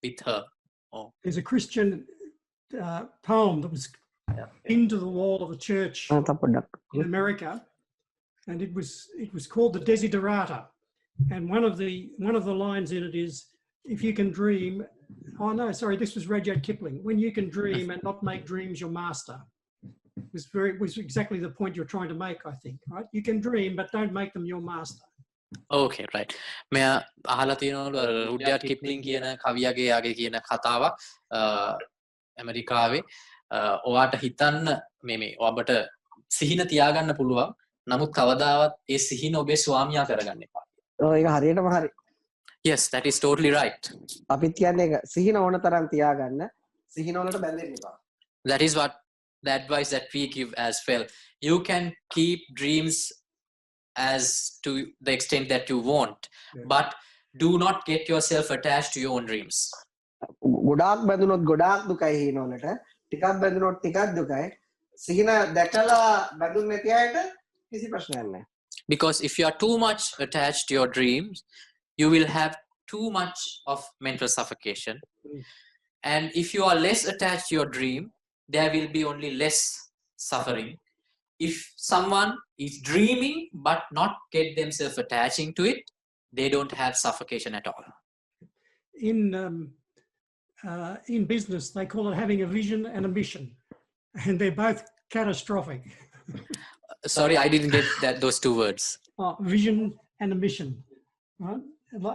with her. Oh. There's a Christian poem that was into the wall of a church in America, and it was called the Desiderata. And one of the lines in it is, if you can dream, oh no, sorry, this was Rudyard Kipling. When you can dream and not make dreams your master. Was exactly the point you're trying to make, I think, right? You can dream, but don't make them your master. Okay, right. මෙයා අහලා තියෙනවා රුඩ්යාඩ් කිප්ලින් කියන කවියගේ යාගේ කියන කතාවක් ඇමරිකාවේ ඔයාට හිතන්න මේ ඔබට සිහින තියාගන්න පුළුවන්. නමුත් කවදාවත් ඒ සිහින ඔබේ ස්වාමියා කරගන්න එපා. ඒක හරියටම හරි. Yes, that is totally right. අපිත් කියන්නේ ඒක සිහින ඕන තරම් තියාගන්න සිහින වලට බැඳෙන්න එපා. That is what the advice that we give as well. You can keep dreams as to the extent that you want, but do not get yourself attached to your own dreams. ගොඩාක් බැඳුනොත් ගොඩාක් දුකයි හින වලට. ටිකක් බැඳුනොත් ටිකක් දුකයි. සිහින දැකලා බැඳුන්නේ නැති අයට කිසි ප්‍රශ්නයක් නැහැ. Because if you are too much attached to your dreams, you will have too much of mental suffocation. And if you are less attached to your dream, there will be only less suffering. If someone is dreaming but not get themselves attaching to it, they don't have suffocation at all. In business, they call it having a vision and a mission, and they're both catastrophic. Sorry, I didn't get those two words. Vision and a mission, right?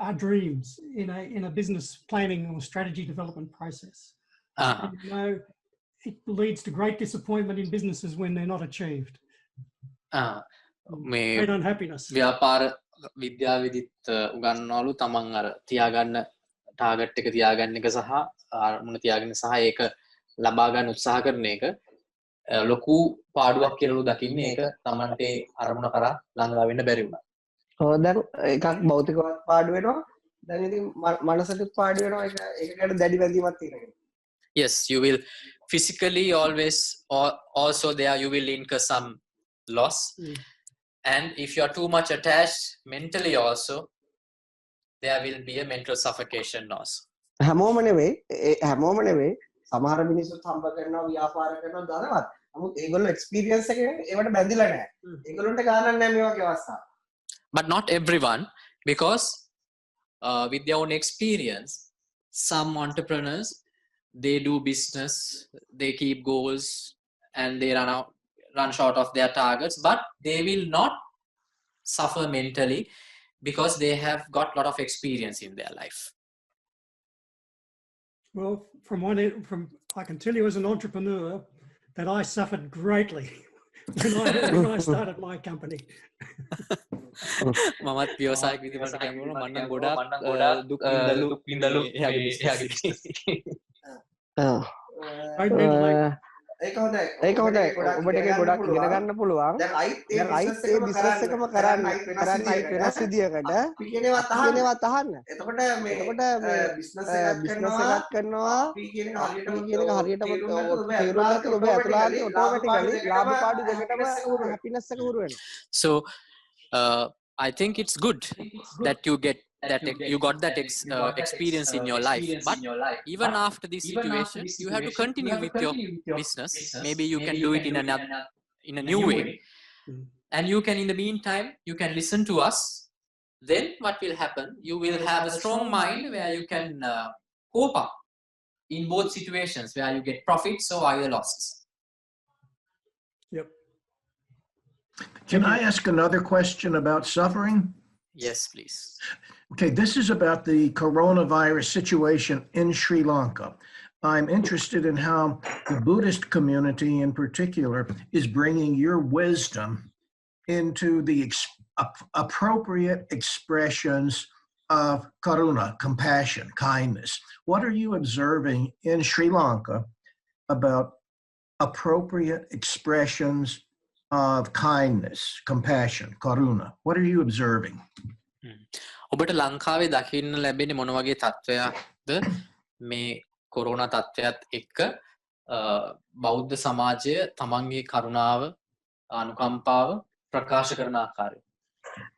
Our dreams in a business planning or strategy development process. And, you know, it leads to great disappointment in businesses when they're not achieved. Great unhappiness. ව්‍යාපාර විද්‍යාවේදීත් උගන්වනවලු තමන් අර තියාගන්න target එක තියාගන්න එක සහ අරමුණ තියාගන්න සහ ඒක ලබා ගන්න උත්සාහ කරන එක ලොකු පාඩුවක් කියලාලු දකින්නේ ඒක තමන්ට අරමුණ කරා ළඟා වෙන්න බැරි වුණා. ඔව් දැන් එකක් භෞතිකවත් පාඩු වෙනවා. දැන් ඉතින් මනසටත් පාඩු වෙනවා. ඒකට දැඩි බැඳීමක් තියෙනවා. Yes, you will physically always also there you will incur some loss. And if you are too much attached mentally also, there will be a mental suffocation loss. හැමෝම නෙවෙයි සමහර මිනිස්සුත් හම්බ කරනවා ව්‍යාපාර කරනවා ධනවත්. නමුත් ඒගොල්ලෝ එක්ස්පීරියන්ස් එකෙන් ඒවට බැඳිලා නැහැ. ඒගොල්ලන්ට ගානක් නැහැ මේ වගේ අවස්ථා. But not everyone, because with their own experience, some entrepreneurs, they do business, they keep goals, and they run short of their targets, but they will not suffer mentally because they have got a lot of experience in their life. Well, I can tell you as an entrepreneur that I suffered greatly when I started my company. මමත් ව්‍යවසායක විදිහට කියනකොට මම නම් ගොඩාක් දුක් විඳලු ඒක හොඳයි. ඔබට ඒක ගොඩක් ඉගෙන ගන්න පුළුවන්. දැන් අයිත් ඒ බිස්නස් එකම කරන්නේ වෙනස් විදියකට. පිටිනේවත් අහන්න. එතකොට මේ බිස්නස් එකක් කරනවා. කියන එක හරියටම තේරුණාට ඔබ අතලාදී ඔටෝමැටිකලි ලාභ පාඩු දෙකටම හැපිනස් එක හුරු වෙනවා. So I think it's good that you got that experience in your life, but even after this situation you have to continue with your business. Maybe you can do it in a new way, and you can, in the meantime, you can listen to us. Then what will happen, you will have a strong mind where you can cope up in both situations, where you get profits or either losses. Yep. Can I ask another question about suffering? Yes, please. Okay, this is about the coronavirus situation in Sri Lanka. I'm interested in how the Buddhist community in particular is bringing your wisdom into the appropriate expressions of karuna, compassion, kindness. What are you observing in Sri Lanka about appropriate expressions of kindness, compassion, karuna? What are you observing? ඔබට ලංකාවේ දකින්න ලැබෙන්නේ මොන වගේ තත්ත්වයක්ද මේ corona තත්ත්වයත් එක්ක බෞද්ධ සමාජය තමන්ගේ කරුණාව අනුකම්පාව ප්‍රකාශ කරන ආකාරය?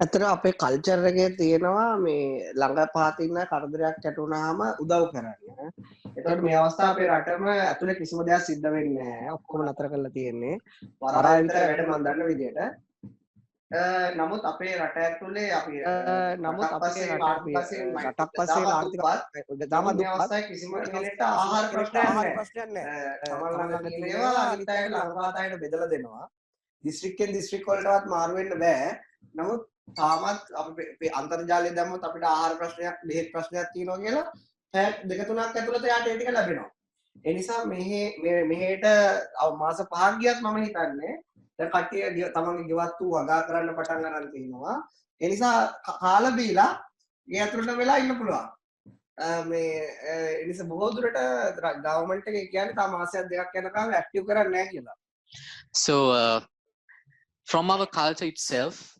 ඇත්තට අපේ කල්චර් එකේ තියෙනවා මේ ළඟ පාතින්න කරදරයක් ඇතුණාම උදව් කරන්න. එතකොට මේ අවස්ථාව අපේ රටම ඇතුලේ කිසිම දෙයක් සිද්ධ වෙන්නේ නැහැ. ඔක්කොම නතර කරලා තියෙන්නේ. වරාය විතර වැඩ මම දන්න විදියට. නමුත් අපේ රට ඇතුලේ අපි නමුත් අපේ රටක් පස්සේ ආර්ථික දාම මේ අවස්ථාවේ කිසිම කෙනෙක්ට ආහාර ප්‍රශ්නයක් නැහැ. සමහරවිට මේවා අනිත් අයට ලංකාවට බෙදලා දෙනවා. දිස්ත්‍රික්කෙන් දිස්ත්‍රික් වලටවත් මාරු වෙන්න බෑ. නමුත් තාමත් අපි අන්තර්ජාලය දැම්මොත් අපිට ආහාර ප්‍රශ්නයක්, බෙහෙත් ප්‍රශ්නයක් තියෙනවා කියලා පැය දෙක තුනක් ඇතුළත යාට ඒ ටික ලැබෙනවා. ඒ නිසා මෙහෙට මාස 5ක් ගියත් මම හිතන්නේ දැන් කට්ටිය තමන්ගේ ගෙවත්තු වගා කරන්න පටන් ගන්න තියෙනවා. ඒ නිසා කාලා බීලා ගේ ඇතුළට වෙලා ඉන්න පුළුවන්. මේ ඒ නිසා බොහෝ දුරට ගවර්න්මන්ට් එකේ කියන්නේ තා මාසයක් දෙකක් යනකම් ඇක්ටිව් කරන්නේ නැහැ කියලා. So from our culture itself,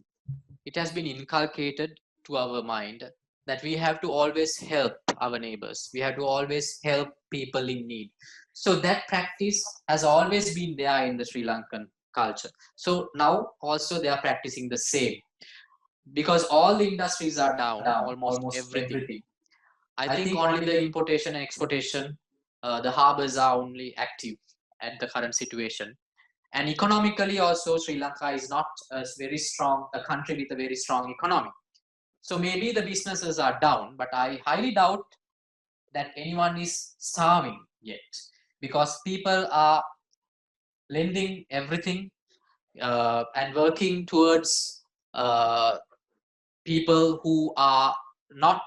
it has been inculcated to our mind that we have to always help our neighbors. We have to always help people in need. So that practice has always been there in the Sri Lankan culture. So now also they are practicing the same. Because all the industries are down, almost everything. I think only the importation and exportation, the harbors are only active at the current situation. And economically also, Sri Lanka is not a very strong, a country with a very strong economy. So maybe the businesses are down, but I highly doubt that anyone is starving yet, because people are lending everything and working towards people who are not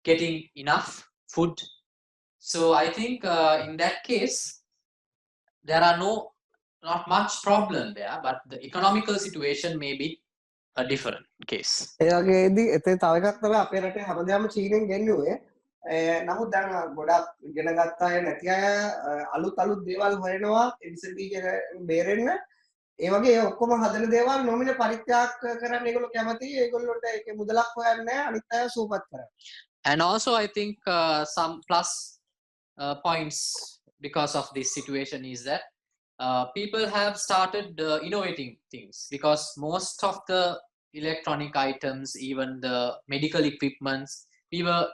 getting enough food. So I think in that case, there are not much problem there, but the economical situation may be a different case. ඒ වගේදී එතන තව එකක් තමයි අපේ රටේ හැමදාම චීනෙන් ගෙන්නුවේ. නමුත් දැන් ගොඩක් ඉගෙන ගත්ත අය නැති අය අලුත් දේවල් හොයනවා එබිසිඩි එක බේරෙන්න. ඒ වගේ ඒ ඔක්කොම හදන දේවල් නොමිල පරිත්‍යාග කරන්න ඒගොල්ලෝ කැමති. ඒගොල්ලොන්ට ඒකේ මුදලක් හොයන්නේ නැහැ. අනිත් අය සූපත් කරන්න. And also I think some plus points because of this situation is that people have started innovating things, because most of the electronic items, even the medical equipments, we were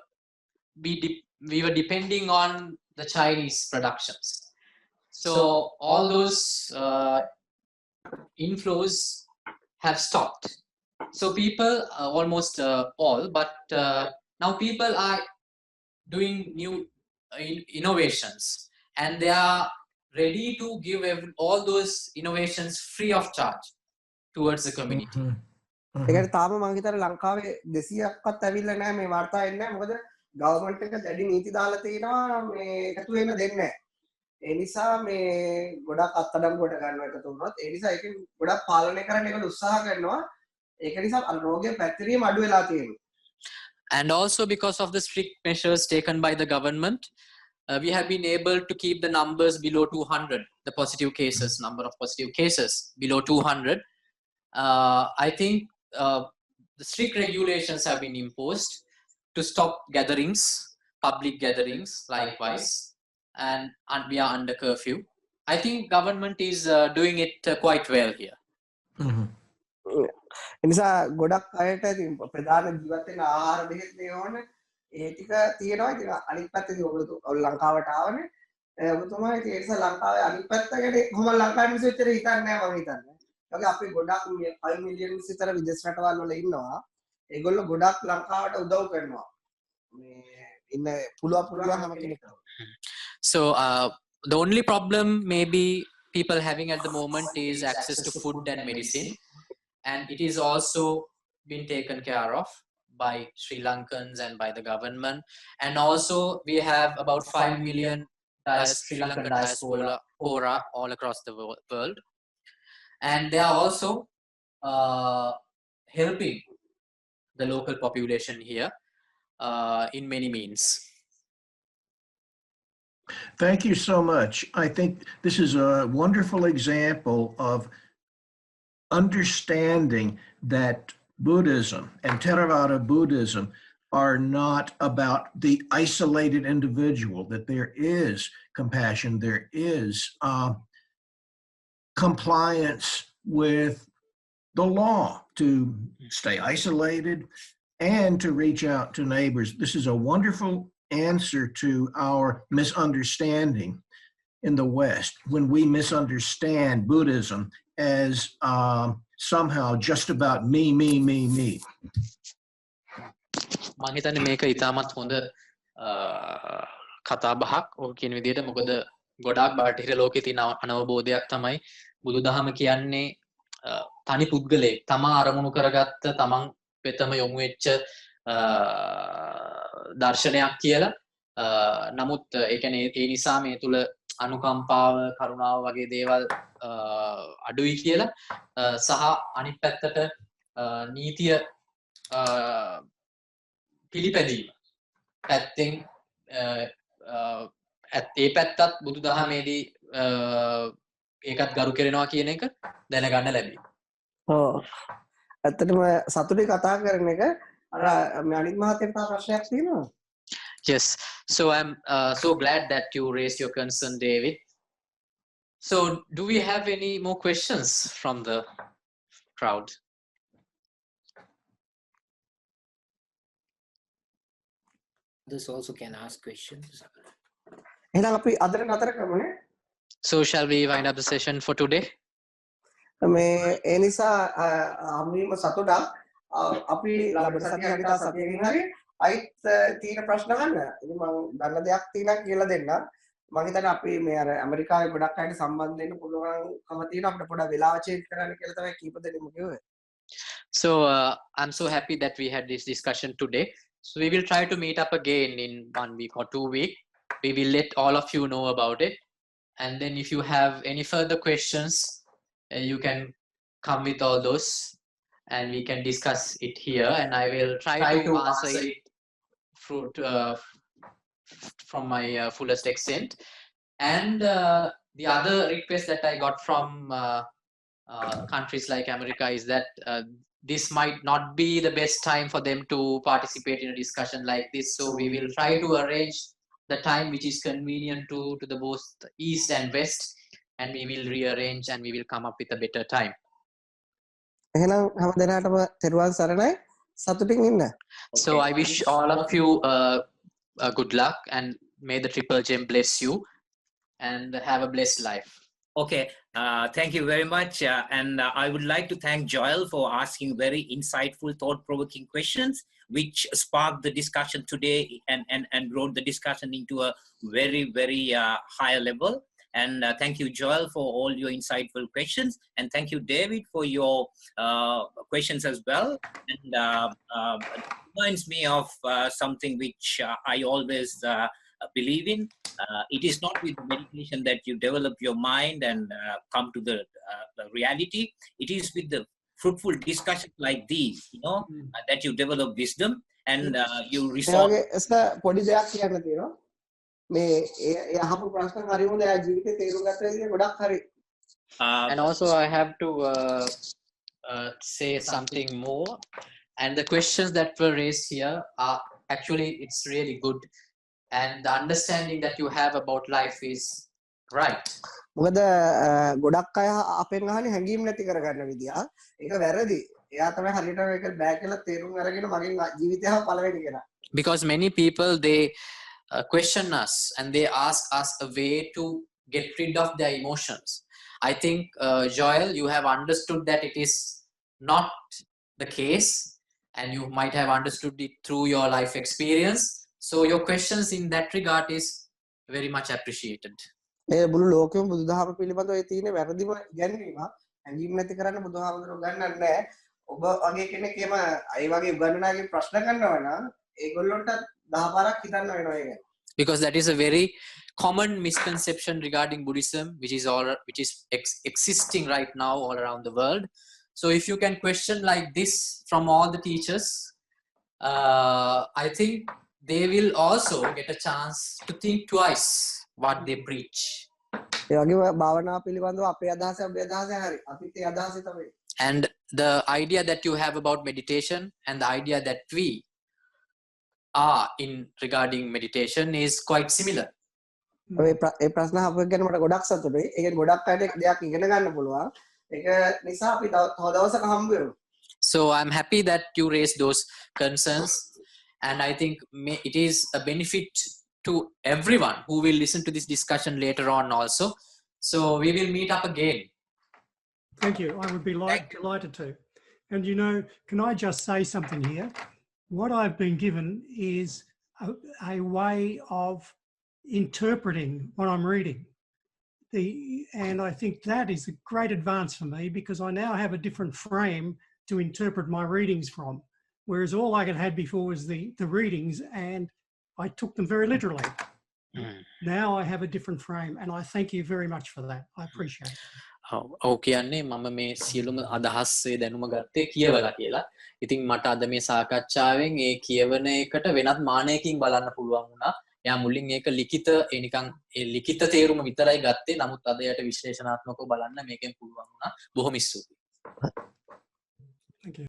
depending on the Chinese productions. So all those inflows have stopped. So people almost all, but now people are doing new innovations, and they are ready to give all those innovations free of charge towards the community. ඒකට තාම මම හිතන්නේ ලංකාවේ 200ක්වත් ඇවිල්ලා නැහැ මේ වාර්තා එන්නේ නැහැ. මොකද ගවර්න්මන්ට් එක දැඩි නීති දාලා තියෙනවා මේ එකතු වෙන්න දෙන්නේ නැහැ. ඒ නිසා මේ ගොඩක් අත්අඩංගුවට ගන්නවා එකතු වුණොත්. ඒ නිසා ඒකෙන් ගොඩක් පාලනය කරන්න ඒගොල්ලෝ උත්සාහ කරනවා. ඒක නිසා රෝගය පැතිරීම අඩු වෙලා තියෙනවා. And also because of the strict measures taken by the government, we have been able to keep the numbers below 200, the positive cases, number of positive cases below 200. I think the strict regulations have been imposed to stop gatherings, public gatherings likewise, and we are under curfew. I think government is doing it quite well here. එනිසා ගොඩක් අයට ඉතින් ප්‍රධාන ජීවත් වෙන ආහාර බෙහෙත් දේවල් ඒ ටික තියෙනවා. ඉතින් අනිත් පැත්තේදී ඔයගොල්ලෝ ලංකාවට ආවනේ. ඔබතුමා ඉතින් ඒ නිසා ලංකාවේ අනිත් පැත්ත ගැන කොහොමද ලංකාවේ මිනිස්සු එච්චර හිතන්නේ නැහැ මම හිතන්නේ. ඒකේ අපි ගොඩක් 5 මිලියන් විතර විදේශ රටවල් වල ඉන්නවා. ඒගොල්ලෝ ගොඩක් ලංකාවට උදව් කරනවා. මේ ඉන්න පුළුවන් හැම කෙනෙක්ටම. So the only problem maybe people having at the moment is access to food and medicine, and it is also been taken care of by Sri Lankans and by the government. And also we have about 5 million Sri Lankan diaspora all across the world, and they are also helping the local population here. in many means. Thank you so much. I think this is a wonderful example of understanding that Buddhism and Theravada Buddhism are not about the isolated individual, that there is compassion, there is compliance with the law to stay isolated and to reach out to neighbors. This is a wonderful answer to our misunderstanding in the West, when we misunderstand Buddhism as somehow just about me. මම හිතන්නේ මේක ඉතාමත් හොඳ කතා බහක් ඔය කියන විදිහට මොකද ගොඩාක් බටහිර ලෝකේ තියෙන අනවබෝධයක් තමයි බුදුදහම කියන්නේ තනි පුද්ගලයෙක් තමා අරමුණු කරගත්ත තමන් වෙතම යොමු වෙච්ච දර්ශනයක් කියලා. නමුත් ඒ කියන්නේ ඒ නිසා මේ තුල අනුකම්පාව කරුණාව වගේ දේවල් අඩුයි කියලා සහ අනිත් පැත්තට නීතිය පිළිපැදීම පැත්තෙන් ඒ පැත්තත් බුදුදහමේදී ඒකත් ගරු කරනවා කියන එක දැනගන්න ලැබි. ඔව්. ඇත්තටම සතුටේ කතා කරන එක අර මේ අනිත් මහත්තයාට තව ප්‍රශ්නයක් තියෙනවා. Yes, so I'm so glad that you raised your concern, David. So do we have any more questions from the crowd? Others also can ask questions. එහෙනම් අපි අදට නතර කරමුනේ. So shall we wind up the session for today? මේ ඒ නිසා අම්මීම සතුටක් අපි ලබන සතියේ හරියට සතියකින් හරි අයිත් තියෙන ප්‍රශ්න ගන්න. ඉතින් මම දන්න දෙයක් තියෙනවා කියලා දෙන්න. මම හිතන්නේ අපි මේ අර ඇමරිකාවේ ගොඩක් අයට සම්බන්ධ වෙන්න පුළුවන්කම තියෙනවා අපිට පොඩක් වෙලාව චේන්ජ් කරන්න කියලා තමයි කීප දෙනෙක්ම කිව්වේ. So I'm so happy that we had this discussion today. So we will try to meet up again in 1 week or 2 weeks. We will let all of you know about it. And then if you have any further questions, you can come with all those and we can discuss it here. And I will try to answer it from my fullest extent. And the other request that I got from countries like America is that this might not be the best time for them to participate in a discussion like this. So we will try to arrange the time which is convenient to the both East and West, and we will rearrange and we will come up with a better time. එහෙනම් හැම දිනකටම තෙරුවන් සරණයි සතුටින් ඉන්න. So I wish all of you good luck and may the Triple Gem bless you and have a blessed life. Okay, thank you very much. And I would like to thank Joel for asking very insightful, thought-provoking questions, which sparked the discussion today and brought the discussion into a very, very higher level. And thank you, Joel, for all your insightful questions. And thank you, David, for your questions as well. And it reminds me of something which I always believe in. It is not with meditation that you develop your mind and come to the reality. It is with the fruitful discussions like these, that you develop wisdom and you resolve. පොඩි දෙයක් කියන්න තියෙනවා. මේ යහපු ප්‍රශ්න හරි හොඳ ජීවිතේ තේරුම් ගත්ත විදිහ ගොඩක් හරි. And also I have to say something more. And the questions that were raised here are actually, it's really good. And the understanding that you have about life is right. මොකද ගොඩක් අය අපෙන් අහන්නේ හැංගීම් නැති කරගන්න විදිය. ඒක වැරදි. එයා තමයි හරියට මේක බෑ කියලා තේරුම් අරගෙන මගෙන් ජීවිතය පළවෙනි කෙනා. Because many people, they question us and they ask us a way to get rid of their emotions. I think, Joel, you have understood that it is not the case, and you might have understood it through your life experience. So your questions in that regard is very much appreciated. මේ මුළු ලෝකෙම බුදුදහම පිළිබඳව ඒ තියෙන වැරදිම ඉගැන්වීම හැංගීම් නැති කරන්න බුදුහාමුදුරුවෝ උගන්වන්නේ නැහැ. ඔබ වගේ කෙනෙක් එම අය වගේ උගන්වනාගේ ප්‍රශ්න කරනවා නම් ඒගොල්ලන්ට 10 පාරක් හිතන්න වෙනවා ඒක. Because that is a very common misconception regarding Buddhism, which is existing right now all around the world. So if you can question like this from all the teachers, I think they will also get a chance to think twice what they preach. ඒ වගේම භාවනාව පිළිබඳව අපේ අදහස ඔබේ අදහස හරි. අපිත් ඒ අදහස තමයි. And the idea that you have about meditation and the idea that we are in regarding meditation is quite similar. ඒ ප්‍රශ්න අහපු ගැන මට ගොඩක් සතුටුයි. ඒ කියන්නේ ගොඩක් අයට දෙයක් ඉගෙන ගන්න පුළුවන්. ඒක නිසා අපි තව දවසක හම්බ වෙමු. So I'm happy that you raised those concerns, and I think it is a benefit to everyone who will listen to this discussion later on also. So we will meet up again. Thank you. I would be delighted to. And you know, can I just say something here? What I've been given is a way of interpreting what I'm reading. And I think that is a great advance for me because I now have a different frame to interpret my readings from. Whereas all I had before was the readings and I took them very literally. Now I have a different frame and I thank you very much for that. I appreciate it. ඔව් කියන්නේ මම මේ සියලුම අදහස් දැනුම ගත්තේ කියවලා කියලා. ඉතින් මට අද මේ සාකච්ඡාවෙන් ඒ කියවන එකට වෙනත් මානයකින් බලන්න පුළුවන් වුණා. එයා මුලින් ඒක ලිඛිත නිකන් ඒ ලිඛිත තේරුම විතරයි ගත්තේ. නමුත් අද යට විශ්ලේෂණාත්මකව බලන්න මේකෙන් පුළුවන් වුණා. බොහොම ස්තුතියි. Thank you.